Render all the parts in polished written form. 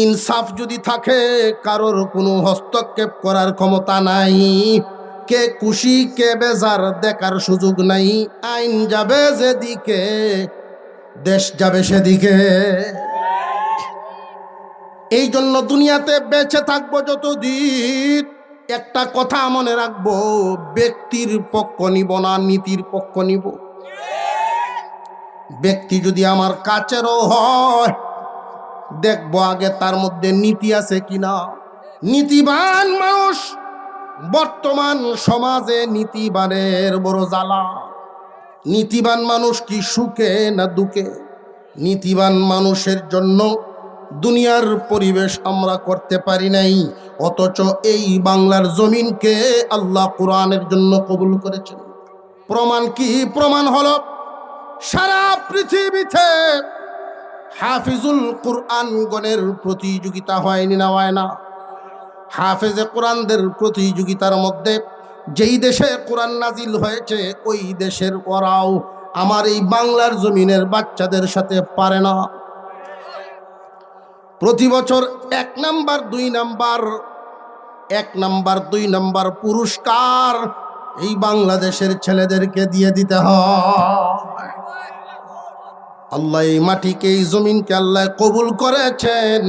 ইনসাফ যদি থাকে, কারোর কোনো হস্তক্ষেপ করার ক্ষমতা নাই, কে খুশি কে বেজার দেখার সুযোগ নাই। আইন যাবে যেদিকে, দেশ যাবে সেদিকে। এই জন্য দুনিয়াতে বেঁচে থাকবো যতদিন, একটা কথা মনে রাখবো, ব্যক্তির পক্ষ নিব না, নীতির পক্ষ নিব। ব্যক্তি যদি আমার কাছেরও হয়, দেখবো আগে তার মধ্যে নীতি আছে কিনা। নীতিবান মানুষ, বর্তমান সমাজে নীতিবানের বড় জ্বালা। নীতিবান মানুষ কি সুখে না দুঃখে? নীতিবান মানুষের জন্য দুনিয়ার পরিবেশ আমরা করতে পারি নাই, অথচ এই বাংলার জমিনকে আল্লাহ কোরআনের জন্য কবুল করেছেন। প্রমাণ কি? প্রমাণ হলো সারা পৃথিবীতে হাফিজুল কোরআন গণের প্রতিযোগিতা হয়নি না হয় না? হাফেজে কোরআনদের প্রতিযোগিতার মধ্যে যেই দেশে কোরআন নাজিল হয়েছে, ওই দেশের ওরাও আমার এই বাংলার জমিনের বাচ্চাদের সাথে পারে না। প্রতি বছর 1 নাম্বার 2 নাম্বার 1 নাম্বার 2 নাম্বার পুরস্কার এই বাংলাদেশের ছেলেদেরকে দিয়ে দিতে হয়। আল্লাহ এই মাটিকে, এই জমিনকে আল্লাহ কবুল করেছেন,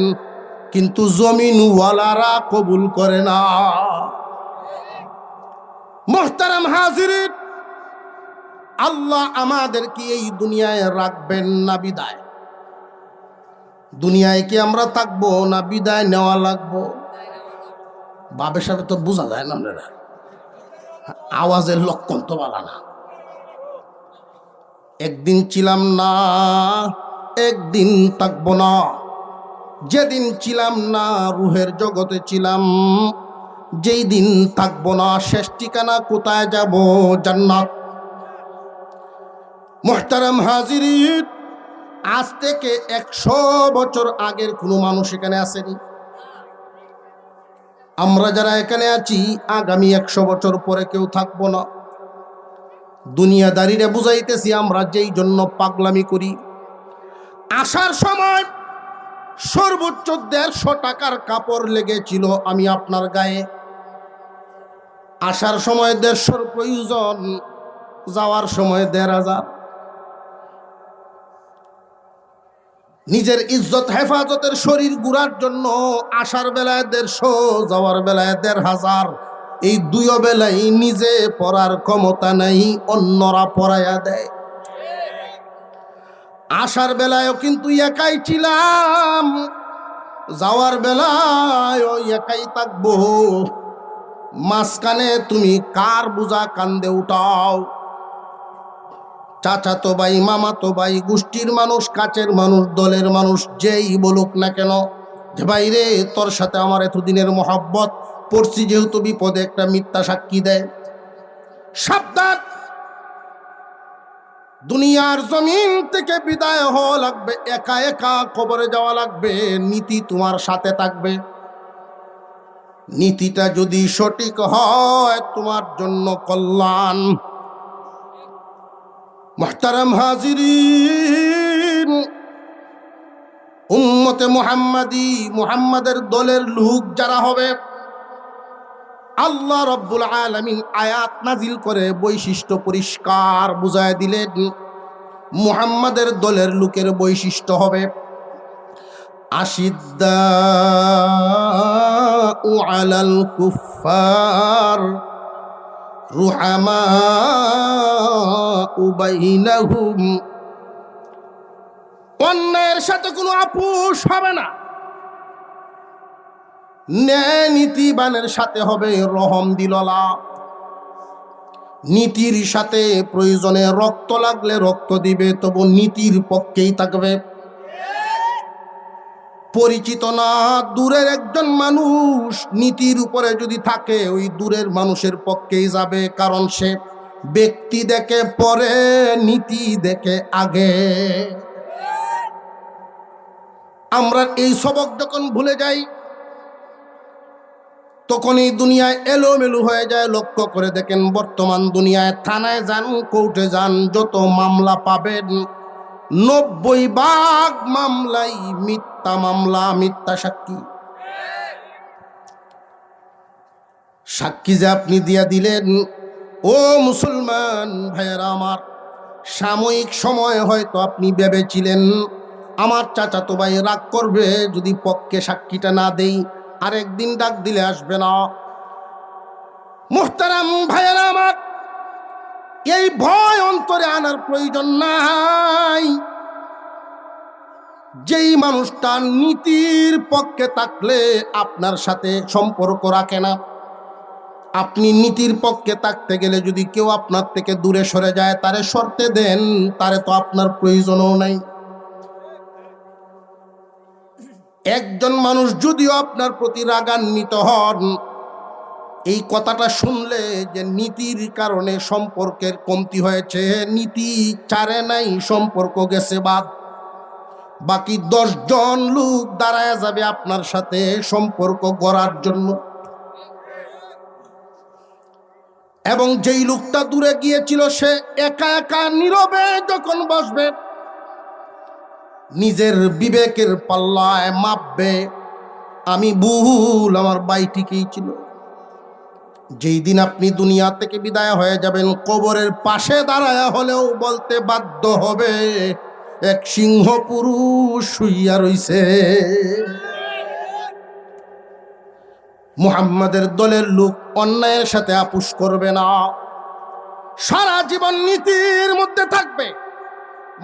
কিন্তু জমিনওয়ালারা কবুল করে না। মুহতারাম হাজিরিন, আল্লাহ আমাদেরকে এই দুনিয়ায় রাখবেন না বিদায়? দুনিয়ায় কি আমরা থাকবো না বিদায় নেওয়া লাগবো? বাবের সাথে তো বোঝা যায় না, আপনারা আওয়াজের লক্ষণ তো বলা না। একদিন ছিলাম না, একদিন থাকবো না। যেদিন ছিলাম না রুহের জগতে ছিলাম, যেই দিন থাকবো না শেষ ঠিকানা কোথায় যাব? জান্নাত। মুহতারাম হাজিরিন, আজ থেকে 100 বছর আগের কোনো মানুষ এখানে আসেনি। আমরা যারা এখানে আছি, আগামী 100 বছর পরে কেউ থাকবো না। দুনিয়াদারিরে বুঝাইতেছি আমরা যেই জন্য পাগলামি করি। আসার সময় সর্বোচ্চ 150 টাকার কাপড় লেগেছিল আমি আপনার গায়ে। আসার সময় 150 প্রয়োজন, যাওয়ার সময় 1500। নিজের ইজ্জত হেফাজতের শরীর গুড়ার জন্য আসার বেলায় 150, যাওয়ার বেলায় 1500। এই দুই বেলায় নিজে পড়ার ক্ষমতা নাই, অন্যরা পড়াইয়া দেয়। আসার বেলায়ও কিন্তু একাই ছিলাম, যাওয়ার বেলায় একাই থাকবো। মাঝখানে তুমি কার বোঝা কান্দে উঠাও? চাচাতো ভাই, মামাতো ভাই, গোষ্ঠীর মানুষ, কাছের মানুষ, দলের মানুষ, যেই বলুক না কেন যে ভাই রে, তোর সাথে আমার এতদিনের মহব্বত, পড়ছি যেহেতু বিপদে একটা মিথ্যা সাক্ষী দেয়। সাবধান, দুনিয়ার জমিন থেকে বিদায় হওয়া লাগবে, একা একা কবরে যাওয়া লাগবে। নীতি তোমার সাথে থাকবে। নীতিটা যদি সঠিক হয়, তোমার জন্য কল্যাণ। মুহতারাম হাজিরিন, উম্মতে মুহাম্মাদি, মুহাম্মাদের দলের লোক যারা হবে, আল্লাহ রব্বুল আলামিন আয়াত নাজিল করে বৈশিষ্ট্য পরিষ্কার বুঝায় দিলেন। মুহাম্মাদের দলের লোকের বৈশিষ্ট্য হবে আশিদ্দাউ আলাল কুফফার রুহামাউ বাইনাহুম। অন্যের সাথে কোনো আপোষ হবে না। ন্যায় নীতিবানের সাথে হবে রহম দিললা। নীতির সাথে প্রয়োজনে রক্ত লাগলে রক্ত দিবে, তবু নীতির পক্ষেই থাকবে। পরিচিত না দূরের একজন মানুষ নীতির উপরে যদি থাকে, ওই দূরের মানুষের পক্ষেই যাবে, কারণ সে ব্যক্তি দেখে পরে, নীতি দেখে আগে। আমরা এই সবক যখন ভুলে যাই, তখন এই দুনিয়ায় এলোমেলো হয়ে যায়। লক্ষ্য করে দেখেন, বর্তমান দুনিয়ায় থানায় যান, কোর্টে যান, যত মামলা পাবেন 90% মামলাই মিথ্যা মামলা, মিথ্যা সাক্ষী। সাক্ষী যে আপনি দিয়া দিলেন, ও মুসলমান ভাইয়েরা আমার, সাময়িক সময় হয়তো আপনি ভেবেছিলেন আমার চাচাতো ভাই রাগ করবে যদি পক্ষে সাক্ষীটা না দেই, আরেকদিন ডাক দিলে আসবে না। মুহতারাম ভাইয়েরা আমার, এই ভয় অন্তরে আনার প্রয়োজন নাই। যেই মানুষটা নীতির পক্ষে থাকলে আপনার সাথে সম্পর্ক রাখে না, আপনি নীতির পক্ষে থাকতে গেলে যদি কেউ আপনার থেকে দূরে সরে যায়, তারে সরতে দেন, তারে তো আপনার প্রয়োজনও নাই। একজন মানুষ যদিও আপনার প্রতি রাগান্বিত হন, এই কথাটা শুনলে যে নীতির কারণে সম্পর্কের কমতি হয়েছে, নীতি চারে নাই, সম্পর্ক গেছে বাদ, বাকি 10 জন লোক দাঁড়ায় যাবে আপনার সাথে সম্পর্ক গড়ার জন্য। এবং যেই লোকটা দূরে গিয়েছিল সে একা একা নীরবে যখন বসবে, নিজের বিবেকের পাল্লায় মাপবে, আমি ভুল, আমার ভাই ঠিকই ছিল। যেই দিন আপনি দুনিয়া থেকে বিদায় হয়ে যাবেন, কবরের পাশে দাঁড়ায় হলেও বলতে বাধ্য হবে, এক সিংহ পুরুষ শুইয়া রইছে। মুহাম্মাদের দলের লোক অন্যায়ের সাথে আপোষ করবে না, সারা জীবন নীতির মধ্যে থাকবে।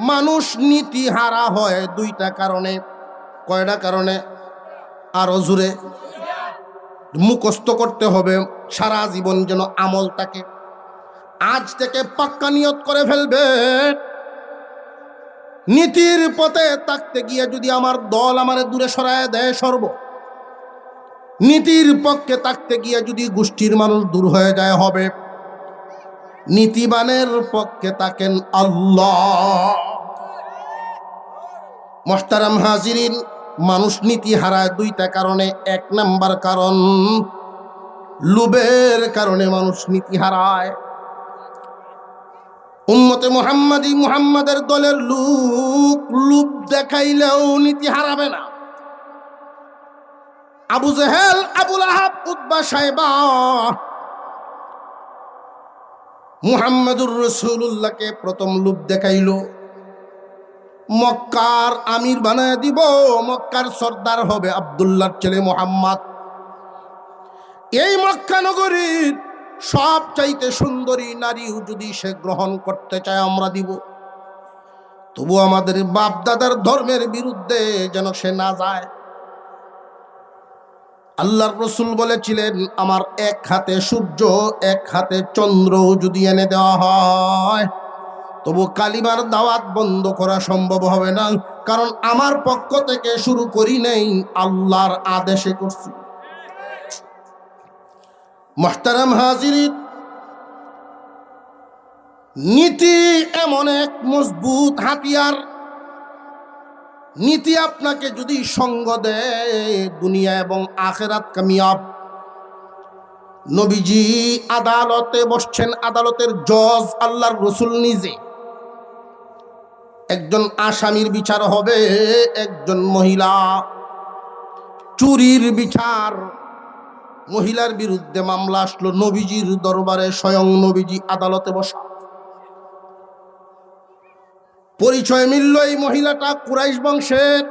মানুষ নীতি হারা হয় 2টা কারণে। কয়টা কারণে? আরো জোরে মুখস্থ করতে হবে, সারা জীবন যেন আমল থাকে। আজ থেকে পাক্কা নিয়ত করে ফেলবে, নীতির পথে থাকতে গিয়ে যদি আমার দল আমারে দূরে সরায় দেয়, সরব। নীতির পক্ষে থাকতে গিয়ে যদি গোষ্ঠীর মানুষ দূর হয়ে যায়, হবে। নীতিবানের পক্ষে থাকেন আল্লাহ। মুহতারাম হাজিরিন, মানুষ নীতি হারায় 2টা কারণে। 1 নাম্বার কারণ, লোভের কারণে মানুষ নীতি হারায়। উম্মতে মুহাম্মাদি, মুহাম্মাদের দলের লোক লোভ দেখাইলেও নীতি হারাবে না। আবু জেহেল, আবু লাহাব, উতবা, সাইবা মুহাম্মাদুর রাসূলুল্লাহকে প্রথম লোভ দেখাইল, মক্কার আমির বানায় দিব, মক্কার সর্দার হবে আব্দুল্লাহর ছেলে মুহাম্মদ। এই মক্কা নগরীর সব চাইতে সুন্দরী নারীও যদি সে গ্রহণ করতে চায় আমরা দিব, তবু আমাদের বাপ দাদার ধর্মের বিরুদ্ধে যেন সে না যায়। আল্লাহর রাসূল বলেছিলেন, আমার এক হাতে সূর্য, এক হাতে চন্দ্র যদি এনে দেওয়া হয়, তবু কালিমার দাওয়াত বন্ধ করা সম্ভব হবে না, কারণ আমার পক্ষ থেকে শুরু করি নাই, আল্লাহর আদেশে করছি। মুহতারাম হাজিরিন, নীতি এমন এক মজবুত হাতিয়ার, নীতি আপনাকে যদি সঙ্গ দেয়, দুনিয়া এবং আখিরাত কামিয়াব। নবীজি আদালতে বসছেন, আদালতের জজ আল্লাহর রাসূল নিজে। একজন আসামির বিচার হবে, একজন মহিলা, চুরির বিচার। মহিলার বিরুদ্ধে মামলা আসলো নবীজির দরবারে, স্বয়ং নবীজি আদালতে বসা। পরিচয় মিলল, এই মহিলাটা কুরাইশ বংশের।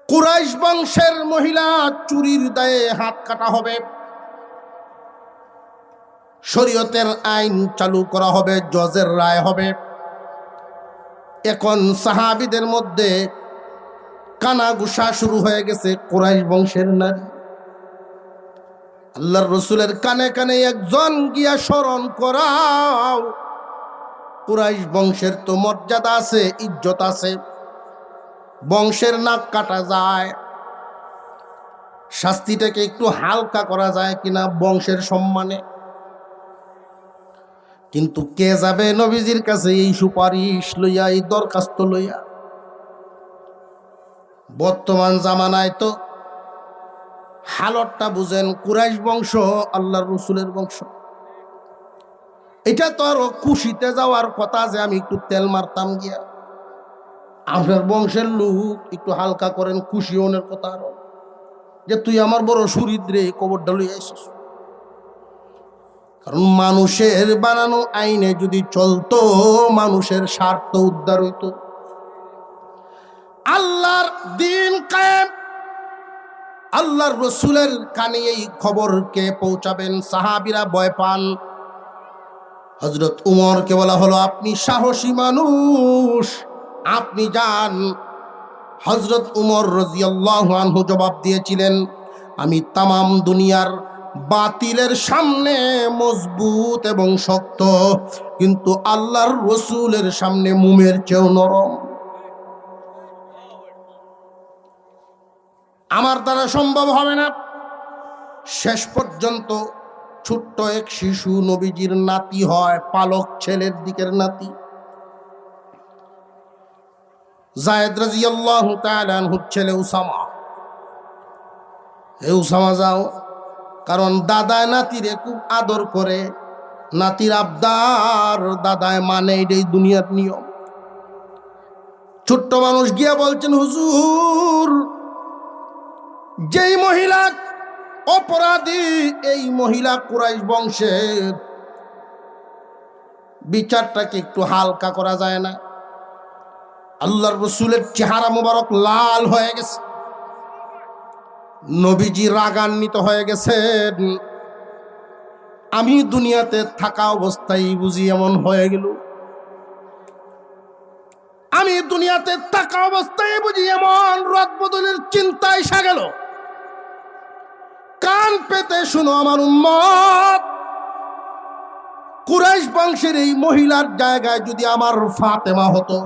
কুরাইশ বংশের মহিলা, চুরির দায়ে হাত কাটা হবে, শরীয়তের আইন চালু করা হবে, জজের রায় হবে। এখন সাহাবীদের মধ্যে কানাঘুষা শুরু হয়ে গেছে, কুরাইশ বংশের নারী। আল্লাহর রাসূলের কানে কানে একজন গিয়া স্মরণ করাও, কুরাইশ বংশের তো মর্যাদা আছে, ইজ্জত আছে, বংশের নাক কাটা যায়, শাস্তিটাকে একটু হালকা করা যায় কিনা বংশের সম্মানে। কিন্তু কে যাবে নবীজির কাছে এই সুপারিশ লইয়া, এই দরখাস্ত লইয়া? বর্তমান জামানায় তো হালতটা বুঝেন, কুরাইশ বংশ আল্লাহর রাসূলের বংশ। এটা তো আরো খুশিতে যাওয়ার কথা যে আমি একটু তেল মারতাম গিয়া। আপনার বংশের লোক একটু হালকা করেন, খুশি হনের কথা আরো, যে তুই আমার বড় সুরিদ্রে কবরটা লই আইসস। কারণ মানুষের বানানো আইনে যদি চলতো, মানুষের স্বার্থ উদ্ধার হইতো। আল্লাহর দিন কায়েম, আল্লাহর রসুলের কানে এই খবরকে পৌঁছাবেন। সাহাবীরা ভয় পান। হযরত উমরকে বলা হলো, আপনি সাহসী মানুষ, আপনি যান। হযরত উমর রাদিয়াল্লাহু আনহু জবাব দিয়েছিলেন, আমি তামাম দুনিয়ার বাতিলের সামনে মজবুত এবং শক্ত, কিন্তু আল্লাহর রসুলের সামনে মোমের চেয়েও নরম। আমার দ্বারা সম্ভব হবে না। শেষ পর্যন্ত ছোট্ট এক শিশু নবীজির নাতি হয়, পালক ছেলের দিকের নাতি। যায়েদ রাদিয়াল্লাহু তাআলা আনহুর ছেলে উসামা। হে উসামা যাও, কারণ দাদায় নাতিরে খুব আদর করে, নাতির আবদার দাদায় মানে, এটাই দুনিয়ার নিয়ম। ছোট্ট মানুষ গিয়া বলছেন, হুজুর, যেই মহিলা অপরাধী, এই মহিলা কুরাইশ বংশের, বিচারটাকে একটু হালকা করা যায় না? আল্লাহর রসুলের চেহারা মোবারক লাল হয়ে গেছে, নবীজি রাগান্বিত হয়ে গেছেন। আমি দুনিয়াতে থাকা অবস্থায় বুঝি এমন হয়ে গেল? আমি দুনিয়াতে থাকা অবস্থায় বুঝি এমন রদ বদলের চিন্তা এসে গেল? কান পেতে শুনো আমার উম্মত, কুরাইশ বংশের এই মহিলার জায়গায় যদি আমার ফাতেমা হতো,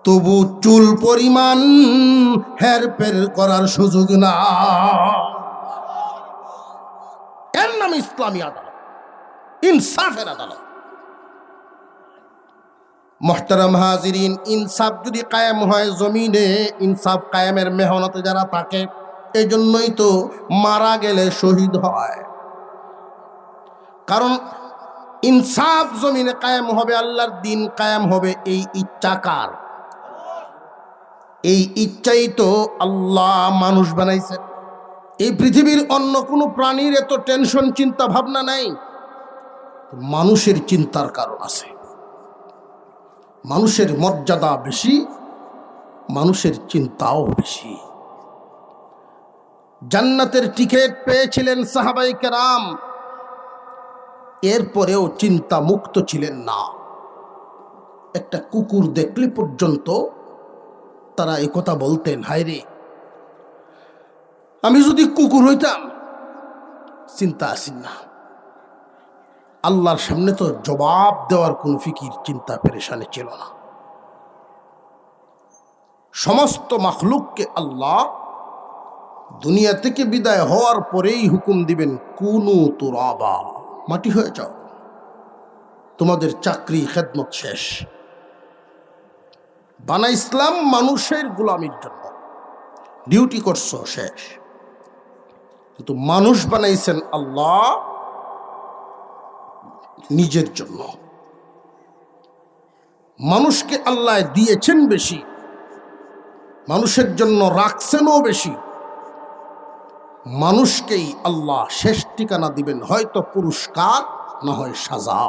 তবু চুল পরিমাণ হেরফের করার সুযোগ না। এর নাম ইসলামী আদালত, ইনসাফের আদালত। মুহতারাম হাজিরিন, ইনসাফ যদি কায়েম হয় জমিনে, ইনসাফ কায়েমের মেহনতে যারা থাকে, এই জন্যই তো মারা গেলে শহীদ হয়। কারণ ইনসাফ জমিনে কায়েম হবে, আল্লাহর দিন কায়েম হবে, এই ইচ্ছা কার? এই ইচ্ছাই তো আল্লাহ মানুষ বানাইছেন। এই পৃথিবীর অন্য কোনো প্রাণীর এত টেনশন চিন্তা ভাবনা নাই, মানুষের চিন্তার কারণ আছে। মানুষের মর্যাদা বেশি, মানুষের চিন্তাও বেশি। জান্নাতের টিকিট পেয়েছিলেন সাহাবায়ে কেরাম, এরপরেও চিন্তা মুক্ত ছিলেন না। একটা কুকুর দেখলে পর্যন্ত তারা এই কথা বলতেন, হায় রে, আমি যদি কুকুর হইতাম। চিন্তা আসেন না, আল্লাহর সামনে তো জবাব দেওয়ার কোন ফিকির চিন্তা পেরেশানি ছিল না। সমস্ত মাখলুককে আল্লাহ দুনিয়া থেকে বিদায় হওয়ার পরেই হুকুম দিবেন, কুনু তুরাবা, মাটি হয়ে যাও, তোমাদের চাকরি খেদমত শেষ। বানাইছিলাম মানুষের গোলামির জন্য, ডিউটি করছো শেষ। কিন্তু মানুষ বানাইছেন আল্লাহ নিজের জন্য। মানুষকে আল্লাহ দিয়েছেন বেশি, মানুষের জন্য রাখছেনও বেশি। মানুষকেই আল্লাহ শেষ ঠিকানা দিবেন, হয়তো পুরস্কার, না হয় সাজা।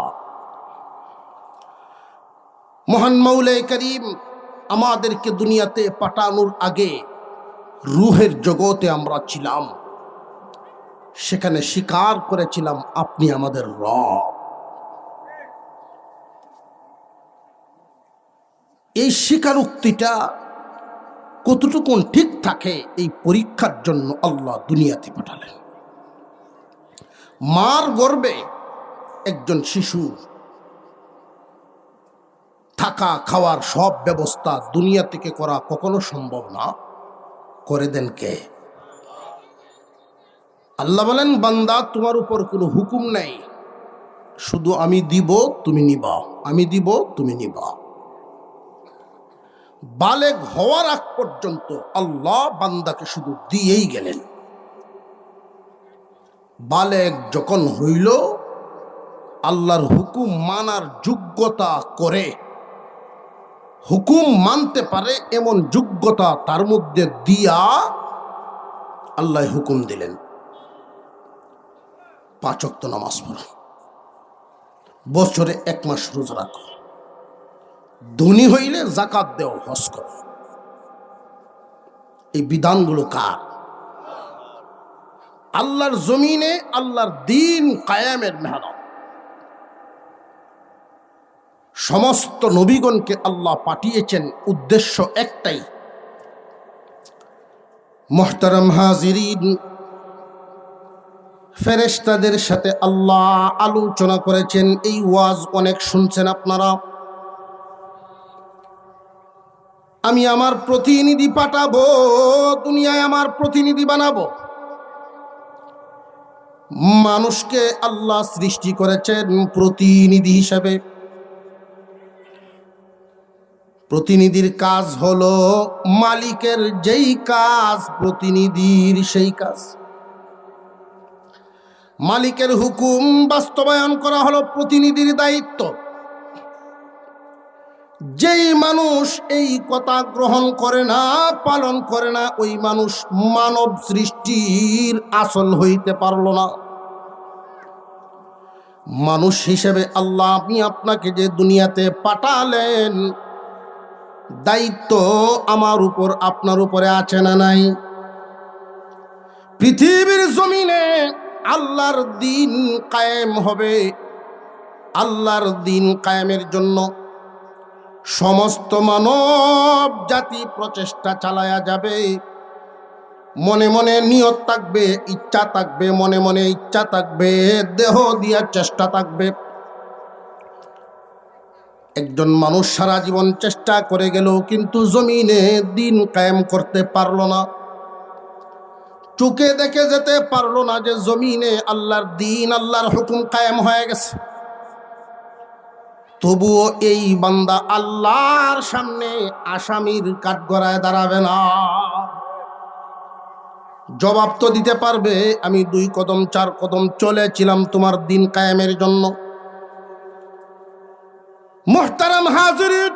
মহান মাওলাই করিম আমাদেরকে দুনিয়াতে পাঠানোর আগে রুহের জগতে আমরা ছিলাম, সেখানে স্বীকার করেছিলাম আপনি আমাদের রব। এই স্বীকারোক্তিটা কতটুকু ঠিক থাকে, এই পরীক্ষার জন্য আল্লাহ দুনিয়াতে পাঠালেন। মার গর্ভে একজন শিশু থাকা খাওয়ার সব ব্যবস্থা দুনিয়া থেকে করা কখনো সম্ভব না, করে দেন কে? আল্লাহ বলেন, বান্দা তোমার উপর কোনো হুকুম নেই, শুধু আমি দিব তুমি নিবা, আমি দিব তুমি নিবা। বালেগ হওয়ার আগ পর্যন্ত আল্লাহ বান্দাকে শুধু দিয়েই গেলেন। বালেগ যখন হইল, আল্লাহর হুকুম মানার যোগ্যতা করে, হুকুম মানতে পারে এমন যোগ্যতা তার মধ্যে দিয়া আল্লাহ হুকুম দিলেন 5 ওয়াক্ত নামাজ পড়ো, বছরে 1 মাস রোজা রাখো, ধনী হইলে যাকাত দেও, হজ করো। এই বিধানগুলো কার? আল্লাহর জমিনে আল্লাহর দ্বীন কায়েমের মেহনত। সমস্ত নবীগণকে আল্লাহ পাঠিয়েছেন উদ্দেশ্য একটাই। মুহতারাম হাজিরিন, ফেরেশতাদের সাথে আল্লাহ আলোচনা করেছেন। এই ওয়াজ অনেক শুনছেন আপনারা। আমি আমার প্রতিনিধি পাঠাবো, দুনিয়ায় আমার প্রতিনিধি বানাবো। মানুষকে আল্লাহ সৃষ্টি করেছেন প্রতিনিধি হিসেবে। প্রতিনিধির কাজ হলো মালিকের যেই কাজ, প্রতিনিধির সেই কাজ। মালিকের হুকুম বাস্তবায়ন করা হলো প্রতিনিধির দায়িত্ব। যেই মানুষ এই কথা গ্রহণ করে না, পালন করে না, ওই মানুষ মানব সৃষ্টির আসল হইতে পারল না। মানুষ হিসেবে আল্লাহ আপনি আপনাকে যে দুনিয়াতে পাঠালেন, দায়িত্ব আমার উপর আপনার উপরে আছে না নাই? পৃথিবীর জমিনে আল্লাহর দ্বীন কায়েম হবে। আল্লাহর দ্বীন কায়েমের জন্য সমস্ত মানব জাতি প্রচেষ্টা চালায়া যাবে। মনে মনে নিয়ত থাকবে, ইচ্ছা থাকবে, মনে মনে ইচ্ছা থাকবে, দেহ দিয়া চেষ্টা থাকবে। একজন মানুষ সারা জীবন চেষ্টা করে গেল, কিন্তু জমিনে দ্বীন কায়েম করতে পারলো না। চোখে দেখে যেতে পারলো না যে জমিনে আল্লাহর দ্বীন, আল্লাহর হুকুম কায়েম হয়ে গেছে। তবুও এই বান্দা আল্লাহর সামনে আসামির কাঠগড়ায় দাঁড়াবে না। জবাব তো দিতে পারবে, আমি 2 কদম 4 কদম চলেছিলাম তোমার দ্বীন কায়েমের জন্য। মুহতারাম হাজিরিন,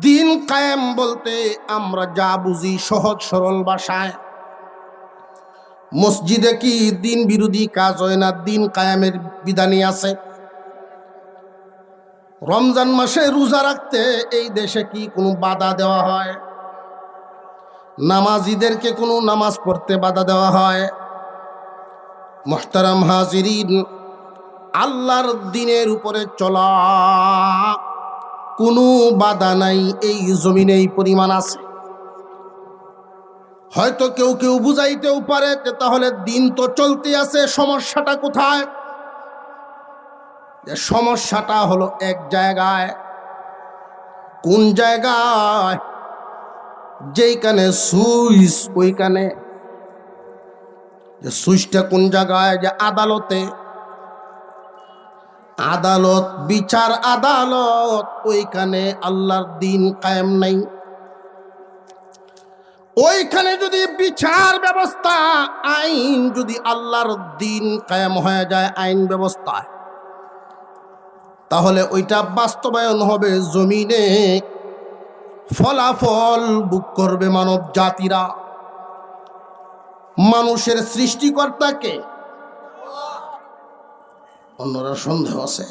দ্বীন কায়েম বলতে আমরা যা বুঝি সহজ সরল ভাষায়, মসজিদে কি দ্বীন বিরোধী কাজ হয় না? দ্বীন কায়েমের বিধানই আছে। রমজান মাসে রোজা রাখতে এই দেশে কি কোনো বাধা দেওয়া হয়? নামাজিদেরকে কোনো নামাজ পড়তে বাধা দেওয়া হয়? মুহতারাম হাজিরিন, আল্লাহর দ্বীনের উপরে চলা কোনো বাধা নাই এই জমিনে এই পরিমাণ আছে। হয়তো কেউ কেউ বুঝাইতেও পারে যে তাহলে দিন তো চলতে আছে, সমস্যাটা কোথায়? যে সমস্যাটা হলো এক জায়গায়। কোন জায়গায়? যেইখানে সুইচ, ওইখানে। যে সুইচটা কোন জায়গায়? যে আদালতে। আদালত, বিচার আদালত, ওইখানে আল্লাহর দ্বীন কায়েম নাই। ওইখানে যদি বিচার ব্যবস্থা, আইন যদি আল্লাহর দ্বীন কায়েম হয়ে যায় আইন ব্যবস্থায়, তাহলে ওইটা বাস্তবায়ন হবে জমিনে, ফলাফল ভোগ করবে মানব জাতিরা। মানুষের সৃষ্টিকর্তাকে অন্যরা সন্দেহ আছে।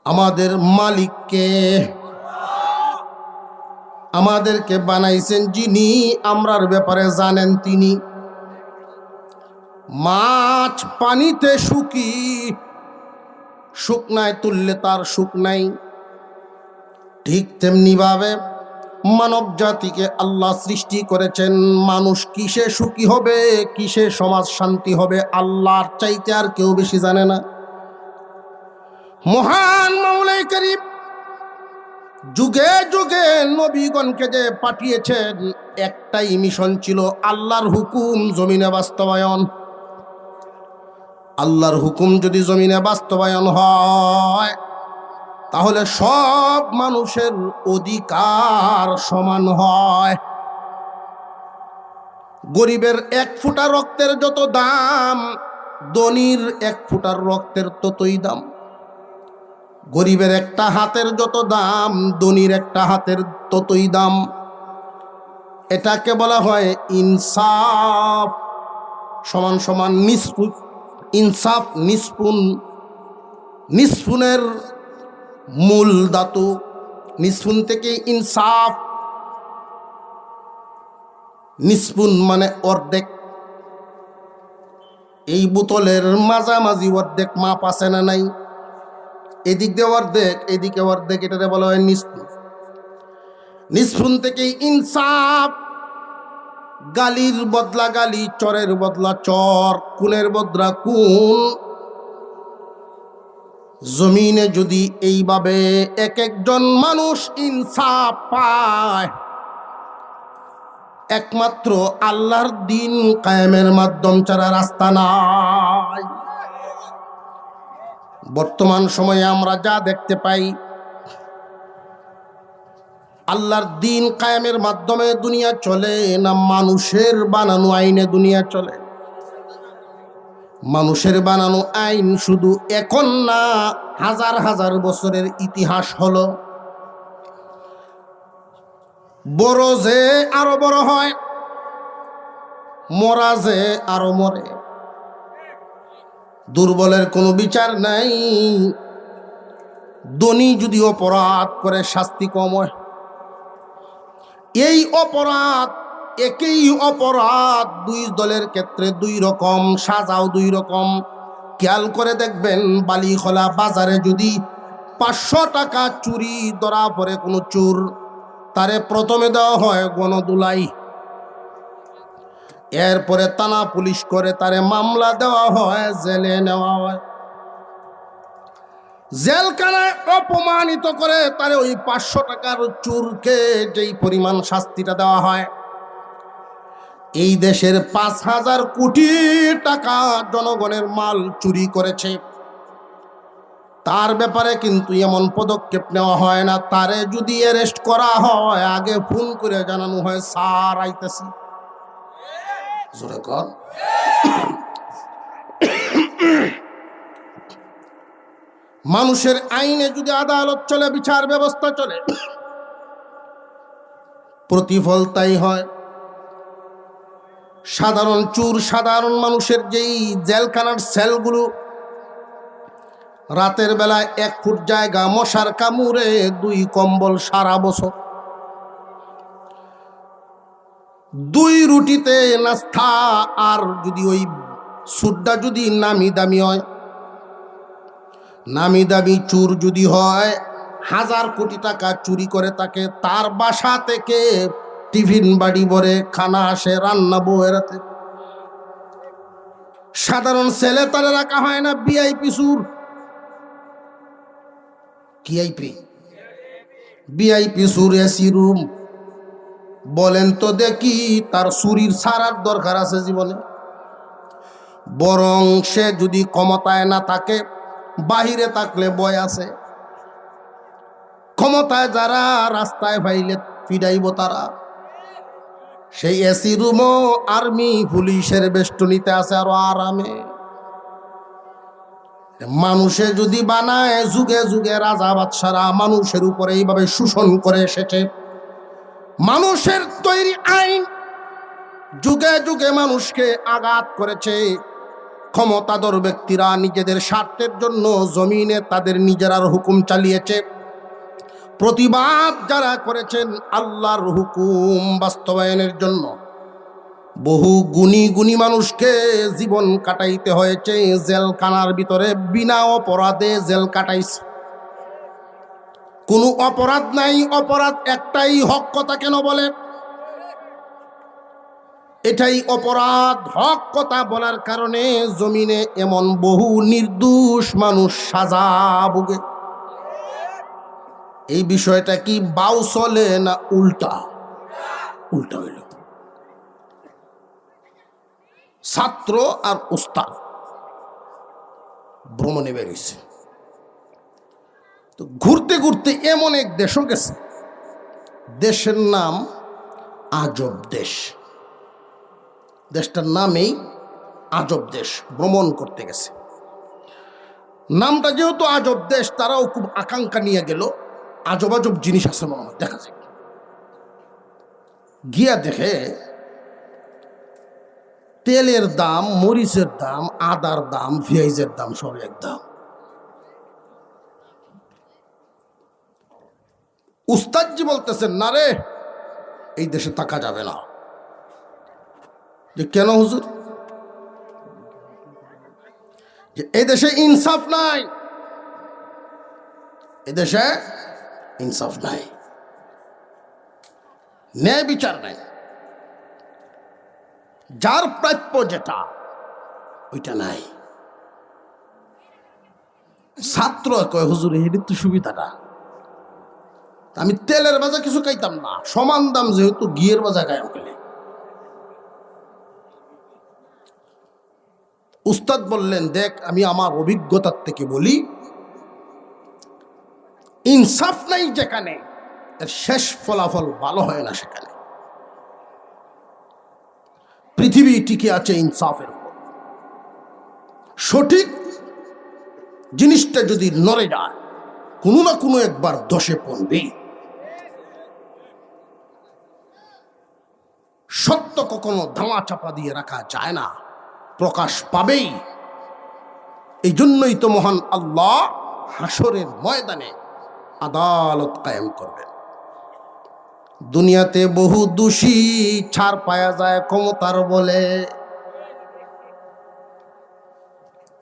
আমাদের মালিককে, আমাদেরকে বানাইছেন যিনি, আমরার ব্যাপারে জানেন তিনি। মাছ পানিতে শুকনায় তুললে তার সুখ নাই, ঠিক তেমনি ভাবে মানব জাতিকে আল্লাহ সৃষ্টি করেছেন। মানুষ কিসে সুখী হবে, কিসে সমাজ শান্তি হবে, আল্লাহর চাইতে আর কেউ বেশি জানে না। মহান মাওলাই করিম যুগে যুগে নবীগণকে যে পাঠিয়েছেন, একটাই মিশন ছিল আল্লাহর হুকুম জমিনে বাস্তবায়ন। আল্লাহর হুকুম যদি জমিনে বাস্তবায়ন হয়, তাহলে সব মানুষের অধিকার সমান হয়। গরিবের 1 ফোঁটা রক্তের যত দাম, ধনীর এক ফুটার রক্তের ততই দাম। গরিবের একটা হাতের যত দাম, ধনীর একটা হাতের ততই দাম। এটাকে বলা হয় ইনসাফ। সমান সমান নিসফু, ইনসাফ নিসফুন। নিসফুনের মূল ধাতু নিসফুন থেকে ইনসাফ। নিসফুন মানে অর্ধেক। এই বোতলের মাঝামাঝি অর্ধেক মাপ আছে না নাই? এদিক দিয়ে অর্ধেক, এদিকে অর্ধেক, এটাতে বলা হয় নিসফুন। নিসফুন থেকে ইনসাফ। গালির বদলা গালি, চরের বদলা চর, কুনের বদলা কুন। জমিনে যদি এইভাবে এক একজন মানুষ ইনসাফ পায়, একমাত্র আল্লাহর দিন কায়েমের মাধ্যম ছাড়া রাস্তা নাই। বর্তমান সময়ে আমরা যা দেখতে পাই, আল্লাহর দিন কায়েমের মাধ্যমে দুনিয়া চলে না মানুষের বানানো আইনে দুনিয়া চলে? মানুষের বানানো আইন শুধু এখন না, হাজার হাজার বছরের ইতিহাস হলো। বড় যে আরো বড় হয়, মরা যে আরো মরে। দুর্বলের কোনো বিচার নাই। ধনী যদি অপরাধ করে শাস্তি কম হয়। এই অপরাধ, একই অপরাধ দুই দলের ক্ষেত্রে দুই রকম, সাজাও দুই রকম। খেয়াল করে দেখবেন, বালিখোলা বাজারে যদি 500 টাকা চুরি ধরা পড়ে কোনো চোর, তারে প্রথমে দেওয়া হয় গণদুলাই। এরপরে থানা পুলিশ করে তারে মামলা দেওয়া হয়, জেলে নেওয়া হয়। জেলখানায় অপমানিত করে তারে ওই 500 টাকার চোরকে যেই পরিমাণ শাস্তিটা দেওয়া হয়, এই দেশের 5000 কোটি টাকা জনগণের মাল চুরি করেছে, তার ব্যাপারে কিন্তু এমন পদক্ষেপ নেওয়া হয় না। তারে যদি অ্যারেস্ট করা হয়, আগে ফোন করে জানানো হয়, স্যার আইতেছি। জোরে কর। মানুষের আইনে যদি আদালত চলে, বিচার ব্যবস্থা চলে, প্রতিফল তাই হয়। সাধারণ চোর, সাধারণ মানুষের যেই জেলখানার সেলগুলো, রাতের বেলায় 1 ফুট জায়গা মশার কামড়ে 2 কম্বল সারা বছর। 2 রুটিতে নাস্তা। আর যদি ওই সুড্ডা যদি নামি দামি হয়, নামি দামি চোর যদি হয়, 1000 কোটি টাকা চুরি করে, তাকে তার বাসা থেকে টিফিন বাড়ি ভরে খানা আসে, রান্না বউয়েরাতে। সাধারণ ছেলে তারে রাখা হয় না, ভিআইপি চোর। ভিআইপি চোর, এসি রুম। বলেন তো দেখি, তার চুরির ছাড়ার দরকার আছে জীবনে? বরং সে যদি ক্ষমতায় না থাকে, বাহিরে থাকলে বয় আছে। ক্ষমতায় যারা, রাস্তায় ফাইলে ফিরাইব তারা। সেই এসি রুমও আর্মি পুলিশের বেষ্টনীতে আছে আরো আরামে। মানুষে যদি বানায়, যুগে যুগে রাজা বাদশারা মানুষের উপরে এইভাবে শোষণ করে এসেছে। মানুষের তৈরি আইন যুগে যুগে মানুষকে আঘাত করেছে। ক্ষমতাধর ব্যক্তিরা নিজেদের স্বার্থের জন্য জমিনে তাদের নিজেরার হুকুম চালিয়েছে। প্রতিবাদ যারা করেছেন আল্লাহর হুকুম বাস্তবায়নের জন্য, বহু গুণী গুণী মানুষকে জীবন কাটাইতে হয়েছে জেলখানার ভিতরে, বিনা অপরাধে জেল কাটাইছে। কোনো অপরাধ নাই, অপরাধ একটাই, হক কথা কেন বলে? এটাই অপরাধ। হক কথা বলার কারণে জমিনে এমন বহু নির্দোষ মানুষ সাজা ভোগে। এই বিষয়টা কি বাউ চলে না উল্টা? উল্টা হইল। ছাত্র আর উস্তাদ ভ্রমণে বেরিয়েছে, তো ঘুরতে ঘুরতে এমন এক দেশও গেছে, দেশের নাম আজব দেশ। দেশটার নামেই আজব দেশ ভ্রমণ করতে গেছে। নামটা যেহেতু আজব দেশ, তারাও খুব আকাঙ্ক্ষা নিয়ে গেল, আজব আজব জিনিস আছে মনে হয়, দেখা যায়। গিয়া দেখে তেলের দাম, মরিচের দাম, আদার দাম, পেঁয়াজের দাম সব এক দাম। উস্তাদজি বলতেছেন, না রে, এই দেশে থাকা যাবে না। যে কেন হুজুর? যে এই দেশে ইনসাফ নাই, এই দেশে ইনসাফ নাই, ন্যায় বিচার নাই, যার প্রাপ্য যেটা ওইটা নাই। ছাত্র কয়, হুজুর এর তো সুবিধাটা, আমি তেলের বাজা কিছু খাইতাম না, সমান দাম যেহেতু ঘিয়ের বাজা খাই গেলে। উস্তাদ বললেন, দেখ আমি আমার অভিজ্ঞতার থেকে বলি, ইনসাফ নাই যেখানে, এর শেষ ফলাফল ভালো হয় না সেখানে। পৃথিবী টিকে আছে ইনসাফের উপর। সঠিক জিনিসটা যদি নড়ে যায়, কোনো না কোনো একবার দোষে পড়বে। সত্য কখনো ধামা চাপা দিয়ে রাখা যায় না, প্রকাশ পাবেই। এই জন্যই তো মহান আল্লাহ হাসরের ময়দানে আদালত কায়েম করবেন। দুনিয়াতে বহু দোষী ছাড় পাওয়া যায় ক্ষমতার বলে।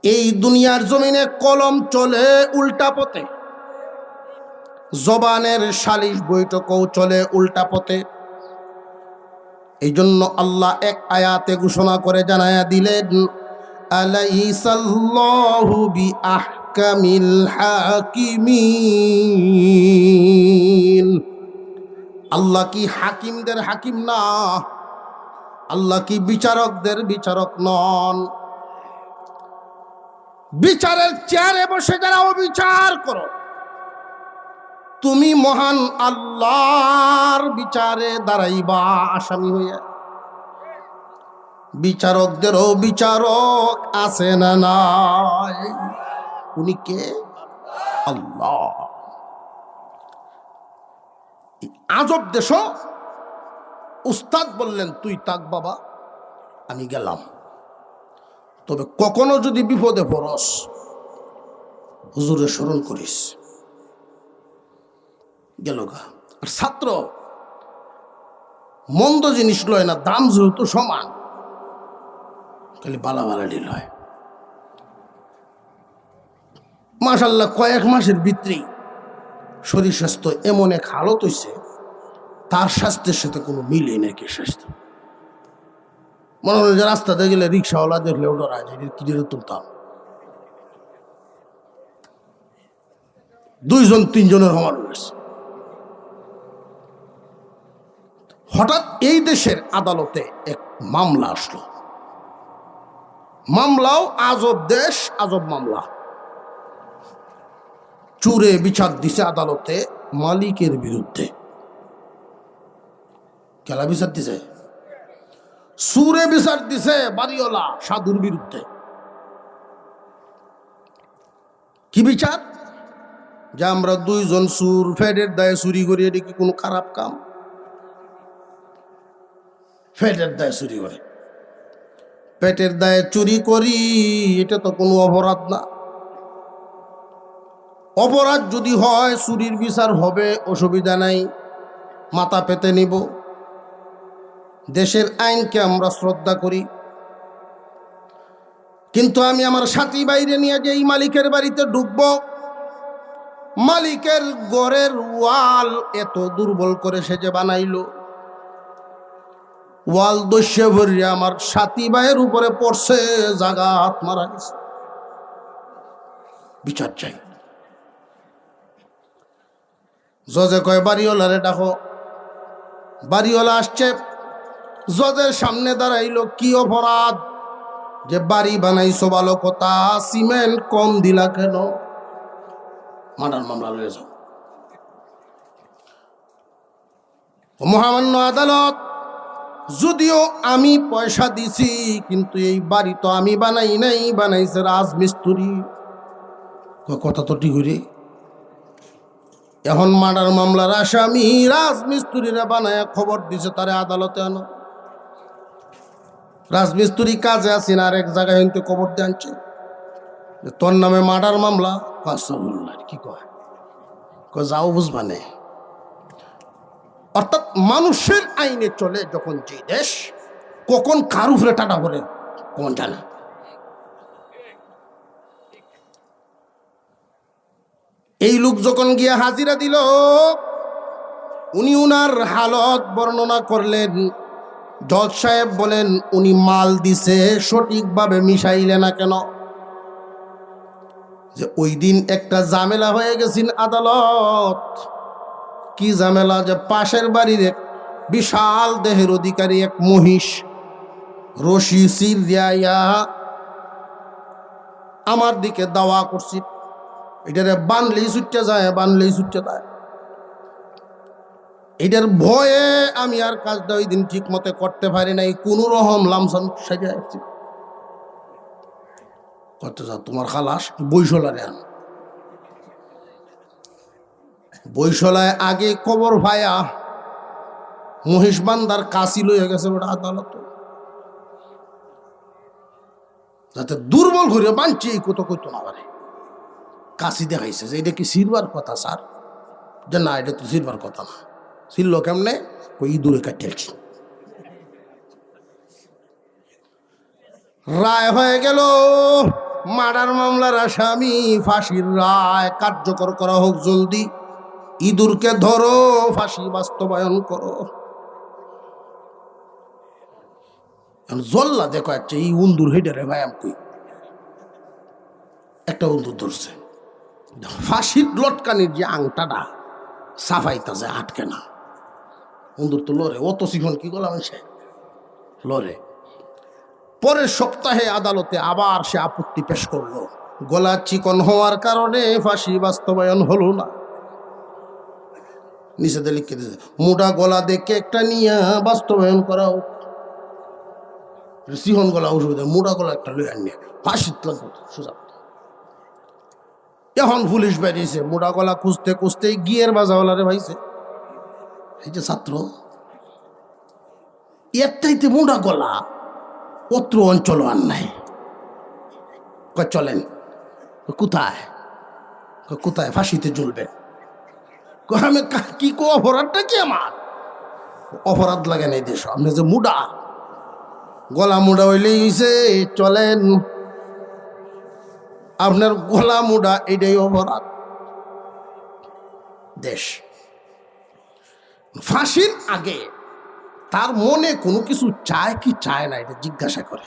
এই দুনিয়ার জমিনে কলম চলে উল্টা পথে, জবানের সালিশ বৈঠকও চলে উল্টা পথে। এই জন্য আল্লাহ এক আয়াতে ঘোষণা করে জানায়া দিলেন, আলাইসাল্লাহু বিআহকামিল হাকিমিন। আল্লাহ কি হাকিমদের হাকিম না? আল্লাহ কি বিচারকদের বিচারক নন? বিচারের চেয়ারে বসে যারা অবিচার করো, তুমি মহান আল্লাহর বিচারে দাঁড়াইবা আসামি হইয়া। বিচারকদেরও বিচারক আছে না নাই? উনি কে? আল্লাহ। আজব দেশ। উস্তাদ বললেন, তুই তাক বাবা, আমি গেলাম, তবে কখনো যদি বিপদে পড়স হুজুরে স্মরণ করিস। গেল গা। আর ছাত্র মন্দ জিনিস লয় না, দাম যেহেতু সমান, খালি বালা বালাডি লয়। মাশাল্লাহ, কয়েক মাসের ভিতরেই শরীর স্বাস্থ্য এমন এক হালত হইছে, তার স্বাস্থ্যের সাথে কোনো মিলে নাকি স্বাস্থ্য। মনে হয় যে রাস্তাতে গেলে রিক্সাওয়ালা দেখলেও ডরায় যে কি দিয়ে তুলতাম। 2-3জনের সমান হয়েছে। হঠাৎ এই দেশের আদালতে এক মামলা আসলো। মামলাও আজব দেশ, আজব মামলা। চুরে বিচার দিছে আদালতে মালিকের বিরুদ্ধে। খেলা বিচার দিছে, সুরে বিচার দিছে বাড়িওয়ালা সাধুর বিরুদ্ধে। কি বিচার? যে আমরা 2জন সুর ফেডের দায়ে চুরি করি, এটা কি কোনো খারাপ কাম? ফেটের দায়ে চুরি করে, পেটের দায়ে চুরি করি, এটা তো কোনো অপরাধ না। অপরাধ যদি হয় চুরির বিচার হবে, অসুবিধা নাই, মাথা পেতে নিব। দেশের আইনকে আমরা শ্রদ্ধা করি, কিন্তু আমি আমার সাথী বাইরে নিয়ে যে এই মালিকের বাড়িতে ঢুকবো, মালিকের ঘরের ওয়াল এত দুর্বল করে সে যে বানাইলো, ওয়াল দস্যে ভরিয়া আমার সাথী ভাইয়ের উপরে পড়ছে, জাগাত মারা গেছে। বিচার চাই। জজে কয়, বাড়িওয়ালারে ডাকো। বাড়িওয়ালা আসছে, জজের সামনে দাঁড়াইলো। কি অপরাধ? যে বাড়ি বানাইছো ভালো কথা, সিমেন্ট কম দিলা কেন? মার্ডার মামলা লয়ে যাও। মহামান্য আদালত, যদিও আমি পয়সা দিছি, কিন্তু এই বাড়ি তো আমি বানাই নাই, বানাইছে রাজমিস্ত্রি। কথা তো ঠিক রে। এখন মার্ডার মামলার আসামি রাজমিস্ত্রিরা বানায় খবর দিছে তারে আদালতে আনো। রাজমিস্ত্রি কাজে আছেন আর এক জায়গায় কিন্তু খবর দিয়ে আনছে তোর নামে মার্ডার মামলা। কি কয় যাও বুঝবানে। অর্থাৎ মানুষের আইনে চলে যখন যে দেশ, কখন কার উপরে টাটা করে কোন জানে। এই লোক যখন গিয়ে হাজিরা দিল, উনি উনার হালত বর্ণনা করলেন। জজ সাহেব বলেন, উনি মাল দিছে সঠিকভাবে মিশাইলে না কেন? যে ওই দিন একটা ঝামেলা হয়ে গেছেন আদালত। কি ঝামেলা? যে পাশের বাড়ির এক বিশাল দেহের অধিকারী এক মহিষ রশি সিরিয়া আমার দিকে দাওয়া করছি। এটারে বানলেই ছুটতে যায়, বানলেই ছুটতে যায়। এটার ভয়ে আমি আর কাজটা ওই দিন ঠিক মতো করতে পারি নাই। কোনো রকম লামসাম সেজে আসছি করতে যাও। তোমার খালাস বৈশলারে আন। বৈশলায় আগে কবর ভাইয়া মহিষ বান্দার কাশি লইয়া গেছে ওটা আদালত, যাতে দুর্বল করে বাঞ্চি কত কইতো না পারে। কাশি দেখাইছে যে এটা কি সিরবার কথা স্যার? যে না, এটা তো সিরবার কথা না। ছিল কেমনে? ওই ইঁদুরে কাটিয়েছি। রায় হয়ে গেল, মার্ডার মামলার আসামি ফাঁসির রায় কার্যকর করা হোক জলদি। ইঁদুরকে ধরো, ফাঁসি বাস্তবায়ন করো। জল্লা দেখো একটা এই উন্দুর হেডারে ভাই আমি কই একটা উন্দুর ধরছে। ফাঁসির লটকানির যে আংটাটা সাফাইতা যায় আটকে না। উন্দুর তো লড়ে, অত শিখন কি গলা সে লড়ে। পরের সপ্তাহে আদালতে আবার সে আপত্তি পেশ করলো। গলা চিকন হওয়ার কারণে ফাঁসি বাস্তবায়ন হলো না। নিচেতে লিখে দিয়েছে, মোটা গলা দেখে একটা নিয়ে বাস্তবায়ন করা হোক। চিকন গলা অসুবিধা, মোটা গলা একটা লই আনিয়ে ফাঁসি সোজা। এখন পুলিশ বেরিয়েছে, মোটা গলা খুঁজতে খুঁজতে গিয়ের বাজাওয়ালারে ভাইছে। এই যে ছাত্র একটাইতে মোটা গলা অত্র অঞ্চল আর নাই। চলেন। কোথায়? কোথায়? ফাঁসিতে ঝুলবে। আমি কি কো অপরাধটা কি আমার? অপরাধ লাগে নাই দেশ, আপনি যে মুডা গলা মুডা হইলেই হইছে। চলেন, আপনার গলা মুডা এটাই অপরাধ। দেশ ফাঁসির আগে তার মনে কোনো কিছু চায় কি চায় না এটা জিজ্ঞাসা করে।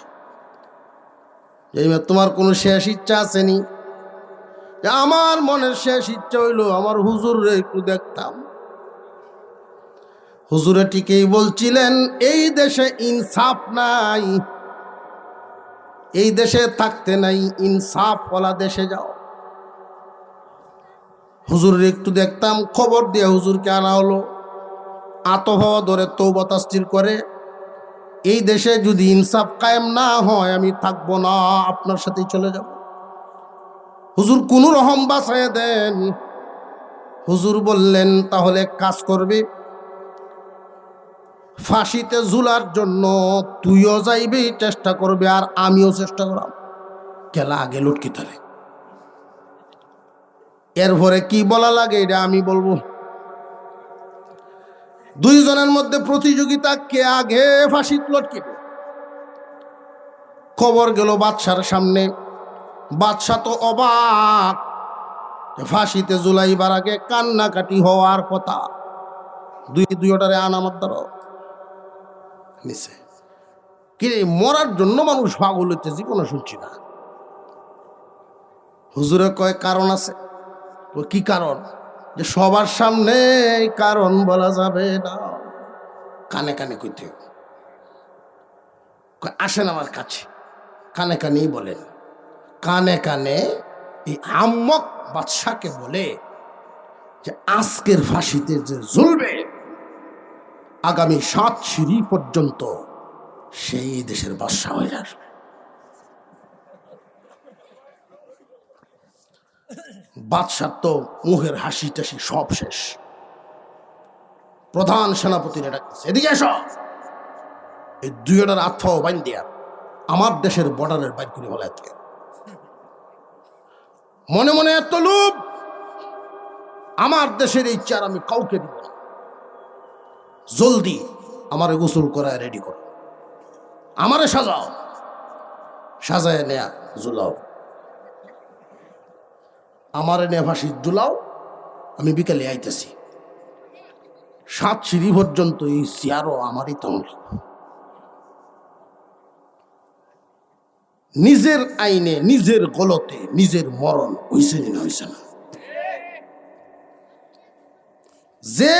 এই তোমার কোনো শেষ ইচ্ছা আসেনি? আমার মনের শেষ ইচ্ছা হইলো আমার হুজুরে একটু দেখতাম। হুজুরে ঠিকই বলছিলেন, এই দেশে ইনসাফ নাই, এই দেশে থাকতে নাই ইনসাফ ওয়ালা দেশে যাও। হুজুরে একটু দেখতাম। খবর দিয়ে হুজুরকে আনা হলো। আতহ ধরে তওবা তাসতির করে, এই দেশে যদি ইনসাফ কায়েম না হয় আমি থাকবো না, আপনার সাথেই চলে যাব। হুজুর কোনো রকম বাঁচায় দেন। হুজুর বললেন, তাহলে কাজ করবে, ফাঁসিতে ঝুলার জন্য তুইও যাইবি, চেষ্টা করবে, আর আমিও চেষ্টা করাম। কেলা আগে লটকি তারে। এরপরে কি বলা লাগে এটা আমি বলবো। দুইজনের মধ্যে প্রতিযোগিতা, কে আগে ফাঁসিতে লটকিবে। খবর গেল বাদশার সামনে। বাদশা তো অবাক, ফাঁসিতে ঝুলাইবার আগে কান্নাকাটি হওয়ার কথা। দুইটারে আনামার দ্বারা নিচে কি মরার জন্য মানুষ পাগল হইতে জীবনে শুনছি না। হুজুরে কয় কারণ আছে। কি কারণ? যে সবার সামনে কারণ বলা যাবে না, কানে কানে কইতে। আসেন আমার কাছে, কানে কানেই বলেন। কানে কানে এই আম্মক বাদশাকে বলে যে আজকের ফাঁসিতে যে ঝুলবে আগামী 7 সিঁড়ি পর্যন্ত সেই দেশের বাদশা হয়ে আসবে। বাদশার তো মুখের হাসি টাসি সব শেষ। প্রধান সেনাপতিরা ডাকতেছে, এদিকে এসো। এই দুইটার আত্মাও বাইন দিয়া আমার দেশের বর্ডারের বাইর করে হলে আজকে মনে মনে এত লোভ, আমার দেশের এই চার আমি কাউকে দিব না। জলদি আমারে গোসল করায় রেডি করো, আমারে সাজাও, সাজায় নেয়া জুলাও, আমারে নেয়া ফাঁসি জুলাও, আমি বিকালে আইতেছি। 7 সিঁড়ি পর্যন্ত এই চেয়ারও আমারই তমল। নিজের আইনে নিজের গলতে নিজের মরণ হইছে না হইছে না। যে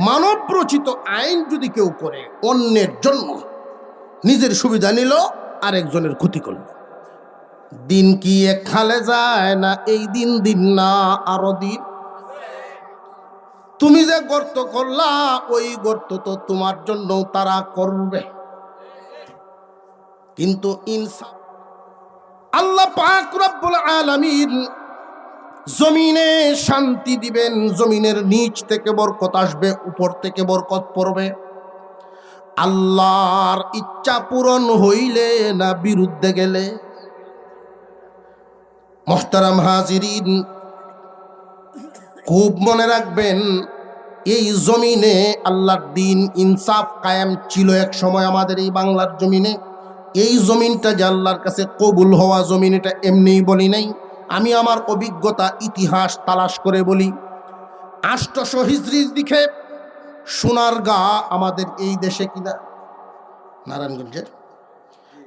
মানব রচিত আইন যদি কেউ করে অন্যের জন্য, নিজের সুবিধা নিল আরেকজনের ক্ষতি করল, দিন কি এক খালে যায় না, এই দিন দিন না আরো দিন। তুমি যে গর্ত করলা ওই গর্ত তো তোমার জন্য তারা করবে, কিন্তু ইনসাফ আল্লাহ পাক রব্বুল আলামিন জমিনে শান্তি দিবেন, জমিনের নিচ থেকে বরকত আসবে, উপর থেকে বরকত পড়বে। আল্লাহর ইচ্ছা পূরণ হইলে না বিরুদ্ধে গেলে। মুহতারাম হাজিরিন, খুব মনে রাখবেন, এই জমিনে আল্লাহর দ্বীন ইনসাফ কায়েম ছিল এক সময় আমাদের এই বাংলার জমিনে। এই জমিনটা যে আল্লাহর কাছে কবুল হওয়া জমিন, এটা এমনিই বলি নাই, আমি আমার অভিজ্ঞতা ইতিহাস তালাশ করে বলি। 800 হিজরির দিকে সোনারগাঁ আমাদের এই দেশে কিনা নারায়ণগঞ্জের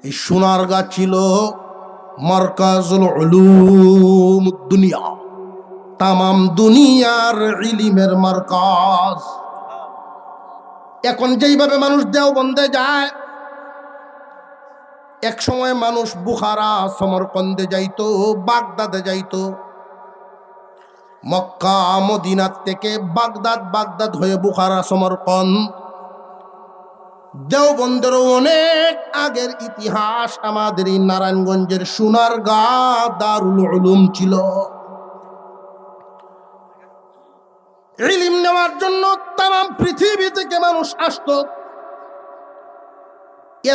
এই সোনারগাঁ ছিল মারকাজুল উলুম দুনিয়া, তামাম দুনিয়ার ইলমের মারকাজ। এখন যেইভাবে মানুষ দেওবন্দে যায়, এক সময় মানুষ বুখারা সমরকন্দে যাইতো, বাগদাদে যাইতো। মক্কা মদিনার থেকে বাগদাদ হয়ে বুখারা সমরকন্দ। দেওবন্দেরও অনেক আগের ইতিহাস আমাদের এই নারায়ণগঞ্জের সোনারগাঁ দারুল উলুম ছিল। ইলম নেওয়ার জন্য তাম পৃথিবী থেকে মানুষ আসতো।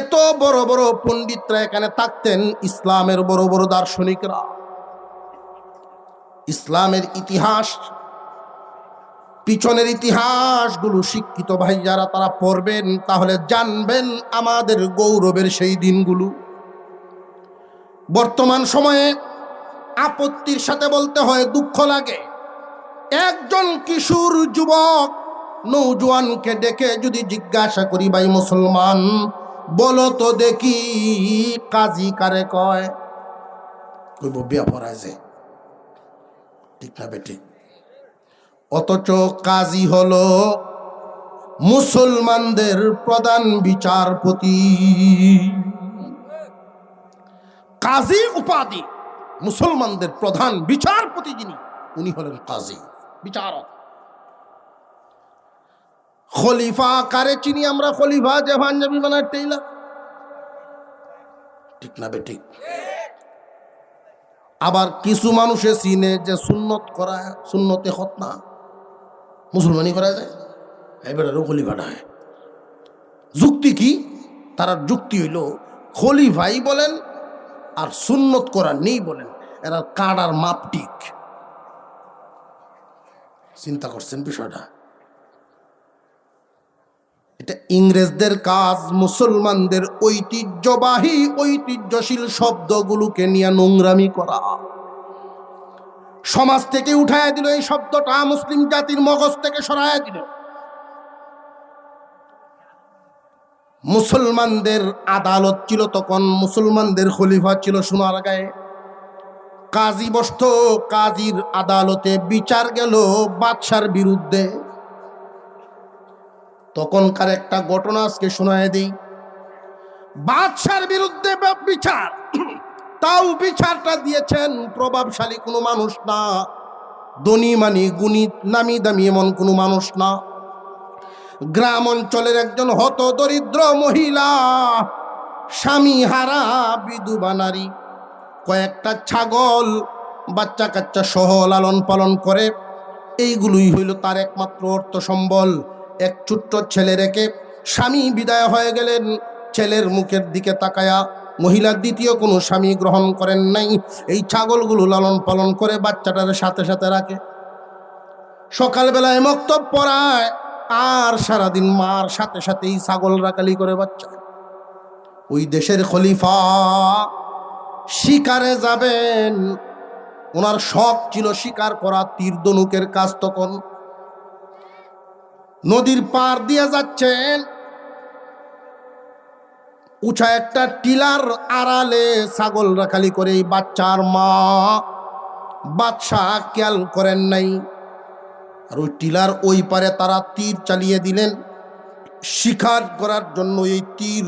এত বড় বড় পণ্ডিতরা এখানে থাকতেন, ইসলামের বড় বড় দার্শনিকরা। ইসলামের ইতিহাস, পিছনের ইতিহাসগুলো শিক্ষিত ভাই যারা তারা পড়বেন, তাহলে জানবেন আমাদের গৌরবের সেই দিনগুলো। বর্তমান সময়ে আপত্তির সাথে বলতে হয়, দুঃখ লাগে, একজন কিশোর যুবক নৌজওয়ানকে ডেকে যদি জিজ্ঞাসা করি, ভাই মুসলমান বলো তো দেখি কাজী কারে কয়, কইব বিয়া পড়ায় যে, ঠিক না বেটি? অথচ কাজী হলো মুসলমানদের প্রধান বিচারপতি। কাজী উপাধি মুসলমানদের প্রধান বিচারপতি যিনি, উনি হলেন কাজী, বিচারক। খলিফা কারে চিনি আমরা? খলিফা যে পাঞ্জাবি বানায় টেইলার, ঠিক না বেটি? আবার কিছু মানুষে চিনে যে সুন্নত করায়, সুন্নতে খতনা মুসলমানি করা যায়, এবারেও খলিফাটা হয়। যুক্তি কি? তার যুক্তি হইল খলিফাই বলেন আর সুন্নত করা নেই বলেন, এরা কাটার মাপ ঠিক। চিন্তা করছেন বিষয়টা? এটা ইংরেজদের কাজ, মুসলমানদের ঐতিহ্যবাহী ঐতিহ্যশীল শব্দগুলোকে নিয়ে নোংরামি করা। সমাজ থেকে উঠায় দিল এই শব্দটা, মুসলিম জাতির মগজ থেকে সরায় দিল। মুসলমানদের আদালত ছিল তখন, মুসলমানদের খলিফা ছিল সোনারগাঁয়ে। কাজী বসত, কাজীর আদালতে বিচার গেল বাদশার বিরুদ্ধে। তখনকার একটা ঘটনা আজকে শোনায় দিই। বাদশার বিরুদ্ধে বিচার, তাও বিচারটা দিয়েছেন প্রভাবশালী কোনো মানুষ না, ধনী মানি গুণী নামি দামি এমন কোনো মানুষ না। গ্রাম অঞ্চলের একজন হত দরিদ্র মহিলা, স্বামী হারা বিধবা নারী, কয়েকটা ছাগল বাচ্চা কাচ্চা সহ লালন পালন করে। এইগুলোই হইল তার একমাত্র অর্থ সম্বল। এক ছোট্ট ছেলে রেখে স্বামী বিদায় হয়ে গেলেন। ছেলের মুখের দিকে তাকায়া মহিলা দ্বিতীয় কোনো স্বামী গ্রহণ করেন নাই। এই ছাগলগুলো লালন পালন করে বাচ্চাটার সাথে সাথে রাখে। সকালবেলায় মক্তব পড়ায় আর সারাদিন মার সাথে সাথেই ছাগল রাখালি করে বাচ্চা। ওই দেশের খলিফা শিকারে যাবেন, ওনার শখ ছিল শিকার করা, তীর ধনুকের কাজ। তখন নদীর পার দিয়ে যাচ্ছেন, উঁচা একটা টিলার আড়ালে ছাগল রাখালি করে এই বাচ্চার মা বাদশাহ খেয়াল করেন নাই। আর ওই টিলার ওই পারে তারা তীর চালিয়ে দিলেন শিকার করার জন্য। এই তীর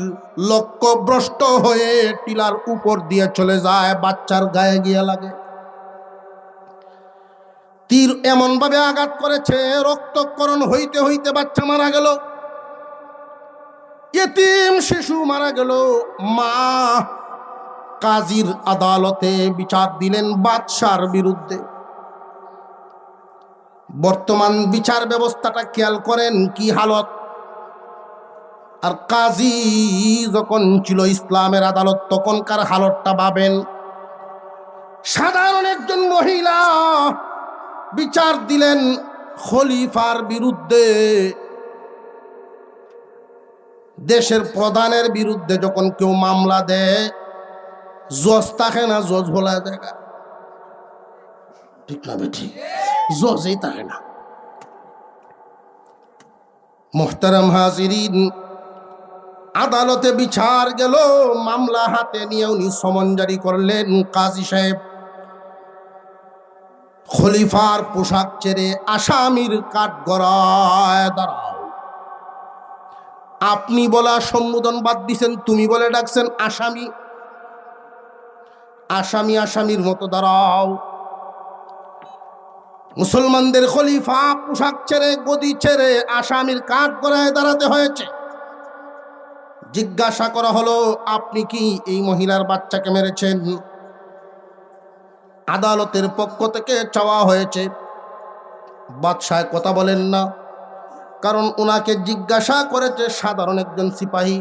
লক্ষ্যভ্রষ্ট হয়ে টিলার উপর দিয়ে চলে যায়, বাচ্চার গায়ে গিয়ে লাগে। তীর এমন ভাবে আঘাত করেছে, রক্তক্ষরণ হইতে হইতে বাচ্চা মারা গেল, এতিম শিশু মারা গেল। মা কাজীর আদালতে বিচার দিলেন বাদশার বিরুদ্ধে। বর্তমান বিচার ব্যবস্থাটা খেয়াল করেন কি হালত। আর কাজী যখন ছিল ইসলামের আদালত, তখনকার হালতটা ভাবেন। সাধারণ একজন মহিলা বিচার দিলেন খলিফার বিরুদ্ধে। দেশের প্রধানের বিরুদ্ধে যখন কেউ মামলা দেয়, জজ থাকে না, জজ বলা দেখা, ঠিক না বেঠি? জজই থাকে না। মোহতারাম হাজিরিন, আদালতে বিচার গেল, মামলা হাতে নিয়ে উনি সমন জারি করলেন। কাজী সাহেব খলিফার পোশাক ছেড়ে আসামির কাঠগড়ায় দাঁড়াও। আপনি বলা সম্বোধন বাদ দিছেন, তুমি বলে ডাকছেন আসামি। আসামি আসামির মতো দাঁড়াও। মুসলমানদের খলিফা পোশাক ছেড়ে গদি ছেড়ে আসামির কাঠগড়ায় দাঁড়াতে হয়েছে। জিজ্ঞাসা করা হলো, আপনি কি এই মহিলার বাচ্চাকে মেরেছেন? আদালতের পক্ষ থেকে চাওয়া হয়েছে। বাদশাহ কথা বলেন না, কারণ ওনাকে জিজ্ঞাসা করেছে সাধারণ একজন সিপাহী।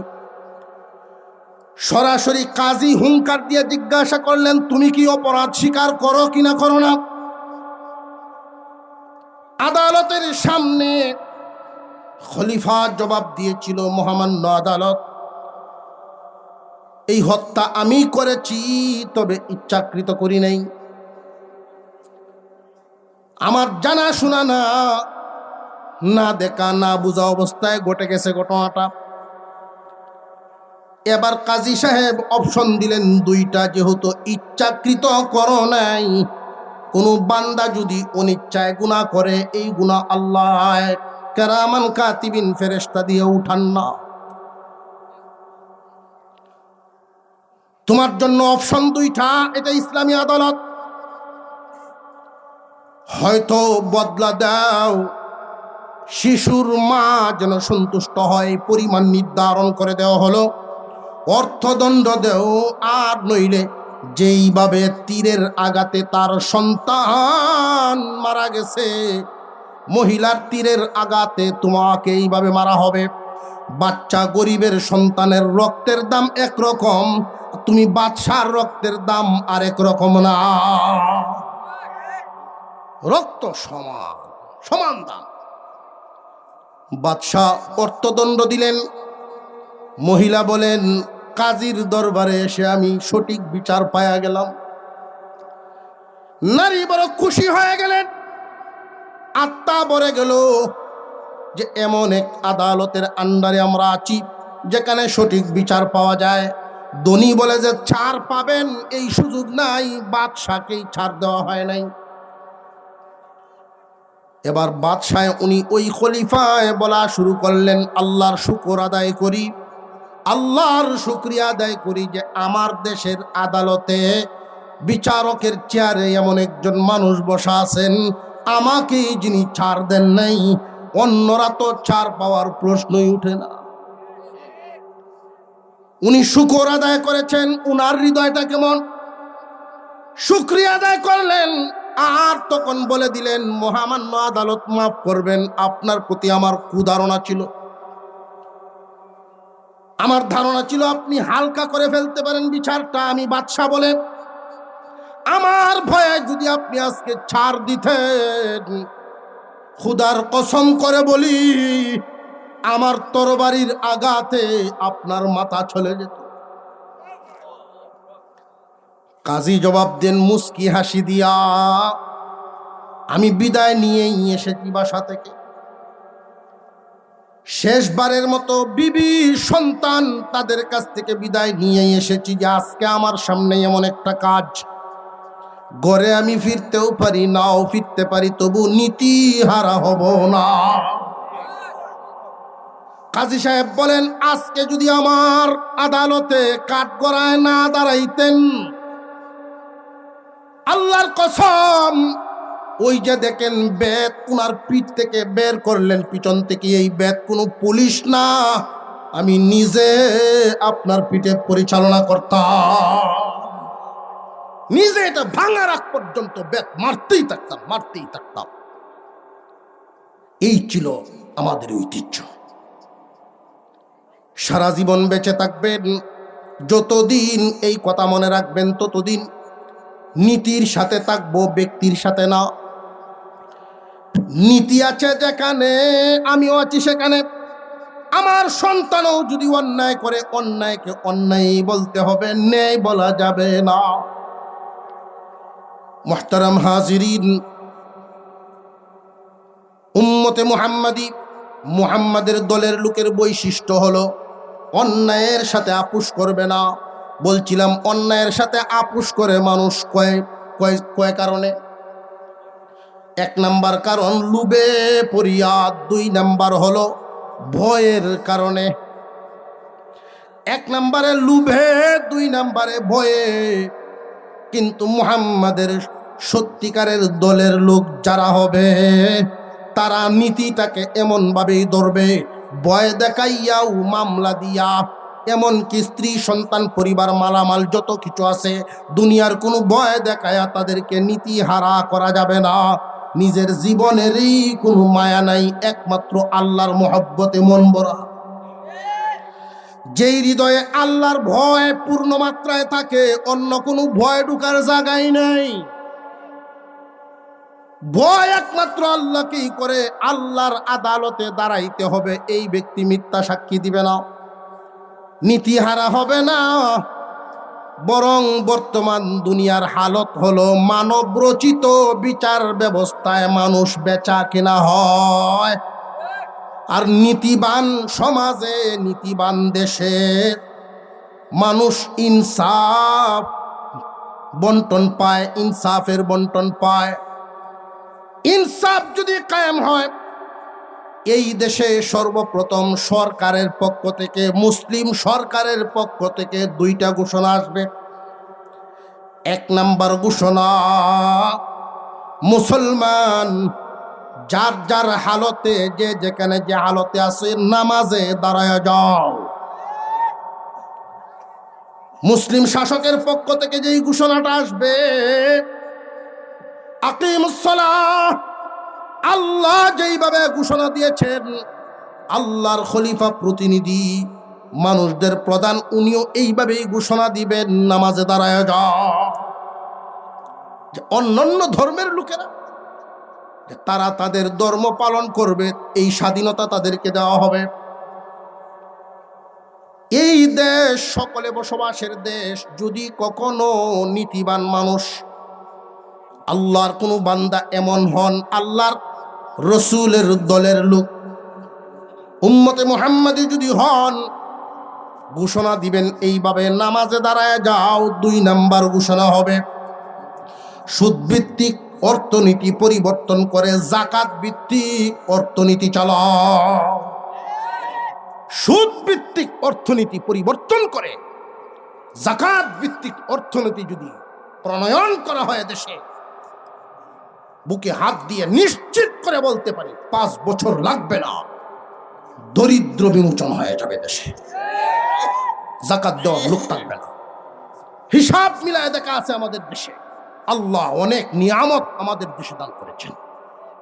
সরাসরি কাজী হুঙ্কার দিয়ে জিজ্ঞাসা করলেন, তুমি কি অপরাধ স্বীকার করো কিনা করো না? আদালতের সামনে খলিফা জবাব দিয়েছিল, মহামান্য আদালত, এই হত্যা আমি করেছি, তবে ইচ্ছাকৃত করি নাই। আমার জানা শোনা না, না দেখা না বুঝা অবস্থায় ঘটে গেছে ঘটনাটা। এবার কাজী সাহেব অপশন দিলেন দুইটা, যেহেতু ইচ্ছাকৃত করো নাই, কোন বান্দা যদি অনিচ্ছায় গুনাহ করে, এই গুনাহ আল্লাহ কেরামান কাতিবিন ফেরেশতা দিয়ে উঠান না। তোমার জন্য অপশন দুইটা, এটা ইসলামী আদালত। হয়তো বদলা দাও, শিশুর মা যেন সন্তুষ্ট হয়, পরিমাণ নির্ধারণ করে দেওয়া হলো, অর্থদণ্ড দেও, আর নইলে যেইভাবে তীরের আঘাতে তার সন্তান মারা গেছে, মহিলার তীরের আঘাতে তোমাকে এইভাবে মারা হবে। বাচ্চা গরিবের সন্তানের রক্তের দাম একরকম, তুমি বাদশার রক্তের দাম আরেক রকম না। রক্ত সমান, সমান দাম। বাদশাহ অর্থদণ্ড দিলেন। মহিলা বলেন, কাজীর দরবারে এসে আমি সঠিক বিচার পায়া গেলাম। নারী বড় খুশি হয়ে গেলেন, আত্মা ভরে গেল যে এমন এক আদালতের আন্ডারে আমরা আছি যেখানে সঠিক বিচার পাওয়া যায়। ধনী বলে যে ছাড় পাবেন, এই সুযোগ নাই, বাদশাকেই ছাড় দেওয়া হয় নাই। এবার বাদশাহ উনি ওই খলিফায় বলা শুরু করলেন, আল্লাহর শুকর আদায় করি, আল্লাহর শুকরিয়া আদায় করি যে আমার দেশের আদালতে বিচারকের চেয়ারে এমন একজন মানুষ বসা আছেন, আমাকে যিনি ছাড় দেন নাই। অন্যরা তো ছাড় পাওয়ার প্রশ্নই উঠে না। উনি শুকর আদায় করেছেন, উনার হৃদয়টা কেমন, শুকরিয়া আদায় করলেন, আর তখন বলে দিলেন মহামান্য আদালত মাফ করবেন, আপনার প্রতি আমার কুধারণা ছিল, আমার ধারণা ছিল আপনি হালকা করে ফেলতে পারেন বিচারটা, আমি বাদশা বলে আমার ভয়ে যদি আপনি আজকে ছাড় দিতেন, খুদার কসম করে বলি আমার তরবারির আঘাতে আপনার মাথা চলে যেত। কাজী জবাব দেন মুস্কি হাসি দিয়া, আমি বিদায় নিয়েই এসেছি বাসা থেকে, শেষবারের মতো বিবি সন্তান তাদের কাছ থেকে বিদায় নিয়েই এসেছি যে আজকে আমার সামনে এমন একটা কাজ, ঘরে আমি ফিরতেও পারি, নাও ফিরতে পারি, তবু নীতি হারা হব না। কাজী সাহেব বলেন আজকে যদি আমার আদালতে কাঠগড়ায় না দাঁড়াইতেন, আল্লাহর কসম ওই যে দেখেন বেত উনার পিঠ থেকে বের করলেন, পিছন থেকে, এই বেত কোনো পুলিশ না, আমি নিজে আপনার পিঠে পরিচালনা করতাম, নিজে এটা ভাঙার আগ পর্যন্ত বেত মারতেই থাকতাম। এই ছিল আমাদের ঐতিহ্য। সারা জীবন বেঁচে থাকবেন, যতদিন এই কথা মনে রাখবেন ততদিন নীতির সাথে থাকবো, ব্যক্তির সাথে না। নীতি আছে যেখানে, আমিও আছি সেখানে। আমার সন্তানও যদি অন্যায় করে, অন্যায়কে অন্যায় বলতে হবে, ন্যায় বলা যাবে না। মুহতারাম হাজিরিন, উম্মতে মুহাম্মাদি, মুহাম্মাদের দলের লোকের বৈশিষ্ট্য হলো অন্যায়ের সাথে আপোষ করবে না। বলছিলাম অন্যায়ের সাথে আপোষ করে মানুষ কয় কারণে। এক নাম্বার কারণ লোভে পড়িয়া, দুই নাম্বার হলো ভয়ের কারণে। এক নাম্বারে লোভে, দুই নাম্বারে ভয়ে। কিন্তু মুহাম্মাদের সত্যিকারের দলের লোক যারা হবে, তারা নীতিটাকে এমন ভাবেই ধরবে, ভয় দেখাইয়াও মামলা দিয়া, এমনকি স্ত্রী সন্তান পরিবার মালামাল যত কিছু আছে দুনিয়ার কোনো ভয় দেখায়া তাদেরকে নীতি হারা করা যাবে না। নিজের জীবনেরই কোনো মায়া নাই, একমাত্র আল্লাহর মহব্বতে মন ভরা। যেই হৃদয়ে আল্লাহর ভয় পূর্ণ মাত্রায় থাকে, অন্য কোনো ভয় ঢুকার জায়গায় নাই। ভয় একমাত্র আল্লাহকেই করে। আল্লাহর আদালতে দাঁড়াইতে হবে, এই ব্যক্তি মিথ্যা সাক্ষী দিবে না, নীতিহারা হবে না। বরং বর্তমান দুনিয়ার হালত হলো মানব রচিত বিচার ব্যবস্থায় মানুষ বেচা কেনা হয়। আর নীতিবান সমাজে, নীতিবান দেশে মানুষ ইনসাফ বন্টন পায়, ইনসাফের বন্টন পায়। ইনসাফ যদি কায়েম হয়, এই দেশে সর্বপ্রথম সরকারের পক্ষ থেকে, মুসলিম সরকারের পক্ষ থেকে দুইটা ঘোষণা আসবে। এক নাম্বার ঘোষণা, মুসলমান যার যার হালতে, যে যেখানে যে হালতে আছে, নামাজে দাঁড়ায় যাও। মুসলিম শাসকের পক্ষ থেকে যেই ঘোষণাটা আসবে, আকিমুস সালাহ, আল্লাহ যেইভাবে ঘোষণা দিয়েছেন, আল্লাহর খলিফা প্রতিনিধি, মানুষদের প্রধান, উনিও এইভাবেই ঘোষণা দিবেন, নামাজে দাঁড়ায় যাও। অন্যান্য ধর্মের লোকেরা তারা তাদের ধর্ম পালন করবে, এই স্বাধীনতা তাদেরকে দেওয়া হবে। এই দেশ সকলে বসবাসের দেশ। যদি কখনো নীতিবান মানুষ, আল্লাহর কোনো বান্দা এমন হন, আল্লাহর রসুলের দলের লোক, উম্মতে মুহাম্মাদি যদি হন, ঘোষণা দিবেন এইভাবে, নামাজে দাঁড়ায় যাও। দুই নাম্বার ঘোষণা হবে, সুদভিত্তিক অর্থনীতি পরিবর্তন করে যাকাত ভিত্তিক অর্থনীতি চালাও। সুদ ভিত্তিক অর্থনীতি পরিবর্তন করে যাকাত ভিত্তিক অর্থনীতি যদি প্রণয়ন করা হয় দেশে, বুকে হাত দিয়ে নিশ্চিত করে বলতে পারি 5 বছর লাগবে না, দরিদ্র বিমোচন হয়ে যাবে দেশে। যাকাত দেওয়ার লোক থাকবে না। হিসাব মিলায় দেখা আছে আমাদের দেশে আল্লাহ অনেক নিয়ামত আমাদের দেশে দান করেছেন,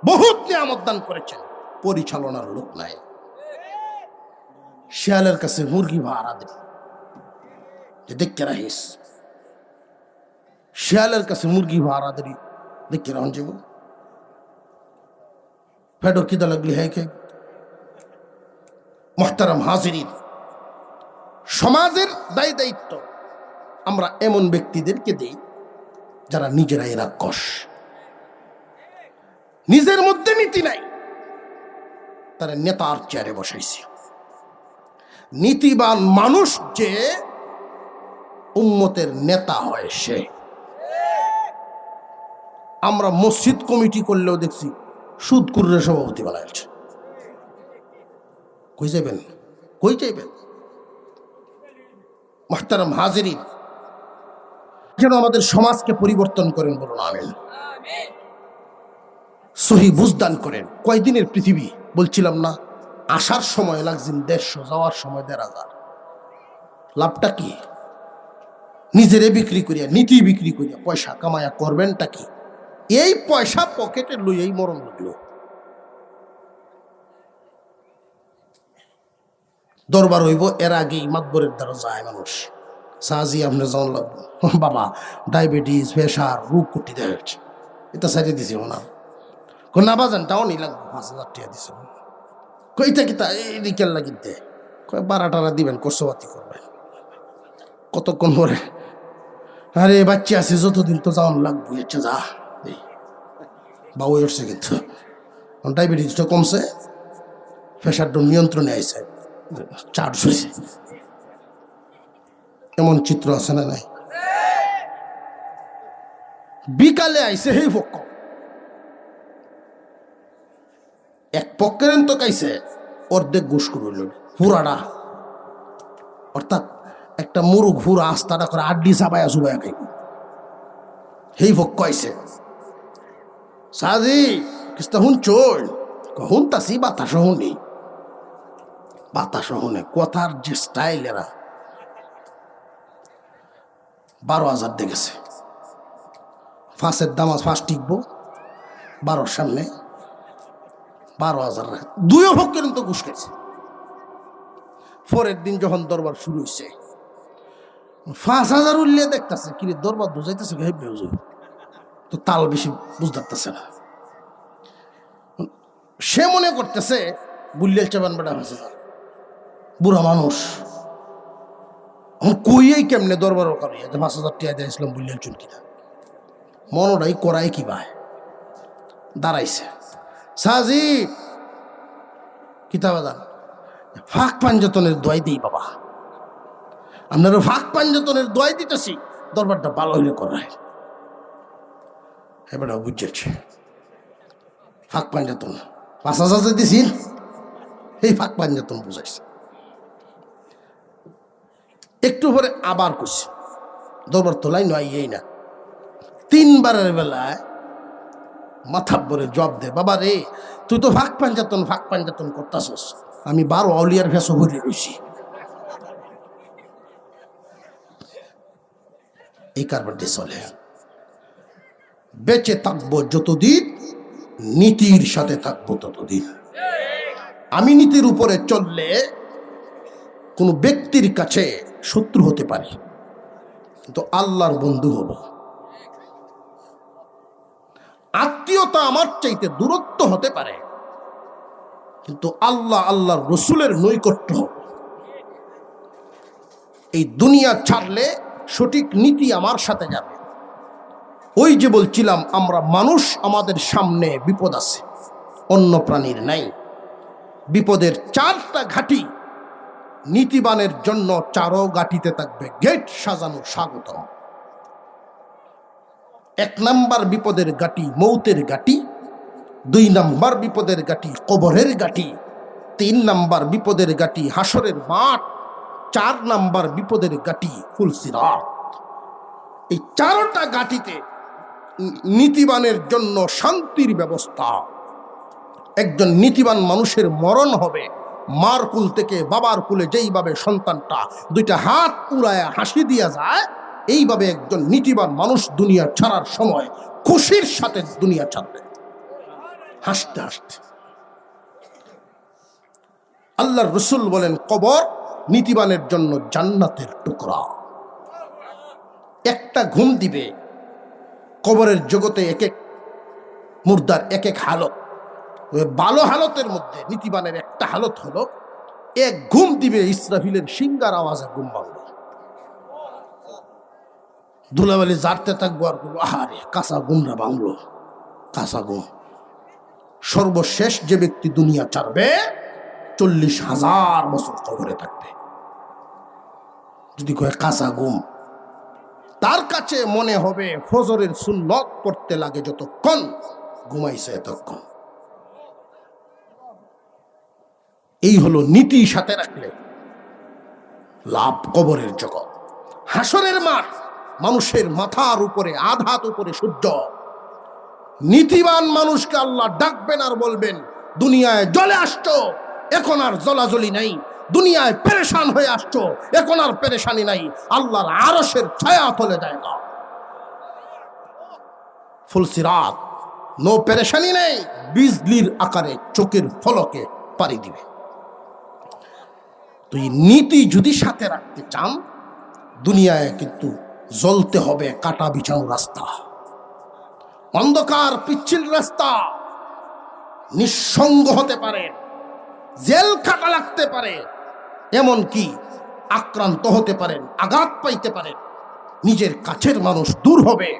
বহুত নিয়ামত দান করেছেন, পরিচালনার লোক নাই। শিয়ালের কাছে মুরগি ভাড়া দেবে যে দেখতে রাখিস, শিয়ালের কাছে মুরগি ভাড়া দেবি দেখতে রাখুন যাব ফেডো কিদা লাগলি হ্যাঁ কে। মুহতারাম হাজিরিন, সমাজের দায় দায়িত্ব আমরা এমন ব্যক্তিদেরকে দেই যারা নিজেরাই রাক্ষস, নিজের মধ্যে নীতি নাই, তারা নেতার চেয়ারে বসাইছে। নীতিবান মানুষ যে উম্মতের নেতা হয় সে। আমরা মসজিদ কমিটি করলেও দেখছি সুদকুরের সভাপতি বানাইছে। কই যাবেন, কই যাইবেন? মুহতারাম হাজিরিন, যেন আমাদের সমাজকে পরিবর্তন করেন, বলুন আমিন। সহি বুঝদান করেন। কয়দিনের পৃথিবী বলছিলাম না? আসার সময় লাগছেন 150, যাওয়ার সময় 1000। লাভটা কি? নিজেরে বিক্রি করিয়া, নীতি বিক্রি করিয়া পয়সা কামায়া করবেনটা কি? এই পয়সা পকেটে লইয়াই মরণ লাগলো। দরবার হইব, এর আগেই মাতবরের দ্বারা যায় মানুষ। সাজি আপনি যাওয়ান লাগবো, বাবা ডায়াবেটিস, প্রেশার, রোগ কুটি দেখা যাচ্ছে, এটা সাইডে দিছি ওনার না বাজান টাও নি লাগবে 5000 টাকা দিছে। কইটা কিতা এই দিকের লাগিতে কয় 12 টাকা দিবেন, কোর্সবাতি করবেন। কতক্ষণ পরে আরে বাচ্চা আছে যতদিন তো যাওয়ান লাগবে, আচ্ছা যা বাবু উঠছে, কিন্তু ডায়াবেটিসটা কমছে, প্রেশারটা নিয়ন্ত্রণে আইছে, চার্জ হয়েছে। এমন চিত্র আছে না নাই? বিকালে আইছে সেই পক্ষ, এক পক্ষের তো কাইছে অর্ধেক ঘুষ করল পুরাটা, অর্থাৎ একটা মুরুখ পুরা আস্তাটা করে আড্ডি চাবাইয়া চুবাইয়া খাইব। সেই পক্ষ আইছে, সাজি কিস্তা হুন চোর হুন তাসি বাতাস শুনি, বাতাস শুনে কথার যে স্টাইল, এরা 12,000 দেখেছে। ফাঁসের দাম ফাঁস টিকবো 12 সামনে 12,000 রাখে, 2 পক্ষের তো ঘুষ খাইছে। পরের দিন যখন দরবার শুরু হয়েছে 5,000 উঠলে দেখতেছে কি দরবার বুঝাইতেছে, তো তাল বেশি বুঝতে না। সে মনে করতেছে বুল্লিয়াল চাবান বেটা 5,000, বুড়া মানুষ কইয়াই কেমনে দরবার করিয়া যে 5,000 টাকা দিয়ে ইসলাম বুল্লিয়াল চুনকিনা মনোটাই করাই কি ভাই। দাঁড়াইছে সাজি কিতাবাদান ফাঁক পাঞ্জতনের দোয়াই দিই, বাবা আপনারা ফাঁক পাঞ্জতনের দোয়াই দিতেছি, দরবারটা ভালো হইলে করায়। এবার বুঝেছে ফাঁক পাঞ্জতন 5,000 দিছি, এই ফাঁক পাঞ্জতন বুঝাইছে। একটু পরে আবার করছে, দরবার তোলাই নয় এই না, 3 বারের বেলায় মাথাব্বরে জব দে, বাবা রে তুই তো ফাঁক পাঞ্জাতন করতাছস, আমি 12 আউলিয়ার ভেসো ভরে রয়েছি। এই কারবারটি চলে। বেঁচে থাকবো যতদিন, নীতির সাথে থাকবো ততদিন। আমি নীতির উপরে চললে কোনো ব্যক্তির কাছে শত্রু হতে পারি, কিন্তু আল্লাহর বন্ধু হব। আত্মীয়তা আমার চাইতে দূরত্ব হতে পারে, কিন্তু আল্লাহর রসুলের নৈকট্য হব। এই দুনিয়া ছাড়লে সঠিক নীতি আমার সাথে যাবে। ওই যে বলছিলাম আমরা মানুষ, আমাদের সামনে বিপদ আছে, অন্য প্রাণীর নাই। বিপদের 4টা ঘাঁটি, নীতিবানের জন্য 4 ঘাঁটিতে থাকবে গেট সাজানো স্বাগত। 1 নাম্বার বিপদের ঘাঁটি মৌতের ঘাঁটি, 2 নাম্বার বিপদের ঘাঁটি কবরের ঘাঁটি, 3 নাম্বার বিপদের ঘাঁটি হাসরের মাঠ, 4 নাম্বার বিপদের ঘাঁটি ফুলসিরাত। এই 4টা ঘাঁটিতে নীতিবানের জন্য শান্তির ব্যবস্থা। একজন নীতিবান মানুষের মরণ হবে মার কুল থেকে বাবার কুলে যেইভাবে সন্তানটা দুইটা হাত উড়ায় হাসি দিয়া যায়, এইভাবে একজন নীতিবান মানুষ দুনিয়া ছাড়ার সময় খুশির সাথে দুনিয়া ছাড়বে, হাসতে হাসতে। আল্লাহর রসুল বলেন, কবর নীতিবানের জন্য জান্নাতের টুকরা। একটা ঘুম দিবে, কবরের জগতে এক এক মুর্দার এক এক হালত। ভালো হালতের মধ্যে নীতিবানের একটা হালত হলো, এক ঘুম দিবে ইসরাফিলের সিঙ্গার আওয়াজে ঘুম ভাঙবে। ধুলাবালি জারতে থাকবো আর বলবো, আহারে কাঁচা ঘুমরা ভাঙলো, কাঁচা ঘুম। সর্বশেষ যে ব্যক্তি দুনিয়া ছাড়বে 40,000 বছর কবরে থাকবে। যদি কয় কাঁচা ঘুম, তার কাছে মনে হবে ফজরের সুন্নত পড়তে লাগে যতক্ষণ, ঘুমাইছে এতক্ষণ। এই হলো নীতি সাথে রাখলে লাভ। কবরের জগৎ, হাসরের মাঠ, মানুষের মাথার উপরে আধাত উপরে সূর্য। নীতিবান মানুষকে আল্লাহ ডাকবেন আর বলবেন, দুনিয়ায় জ্বলে আসছো, এখন আর জ্বলাজ্বলি নাই। দুনিয়ায় পেরেশান হয়ে আসছো, এখন আর পেরেশানি নাই। আল্লাহর আরশের ছায়া তলে জায়গা, ফুলসিরাত, নো পেরেশানি নেই। বিজলির আকারে চোখের ফলকে পাড়ি দিবে। তো এই নীতি যদি সাথে রাখতে চান, দুনিয়ায় কিন্তু জ্বলতে হবে কাটা বিছানো রাস্তা, অন্ধকার পিচ্ছিল রাস্তা। নিঃসঙ্গ হতে পারে, জেল খাটা লাগতে পারে, এমনকি আক্রান্ত হতে পারেন, আঘাত পাইতে পারেন। নিজের কাছের মানুষ দূর হবে,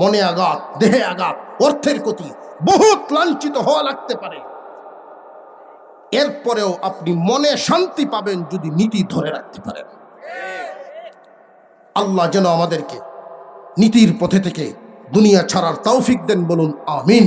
মনে আঘাত, দেহে আঘাত, অর্থের ক্ষতি, বহুত লাঞ্ছিত হওয়া লাগতে পারে। এরপরেও আপনি মনে শান্তি পাবেন যদি নীতি ধরে রাখতে পারেন। আল্লাহ যেন আমাদেরকে নীতির পথে থেকে দুনিয়া ছাড়ার তৌফিক দেন, বলুন আমিন।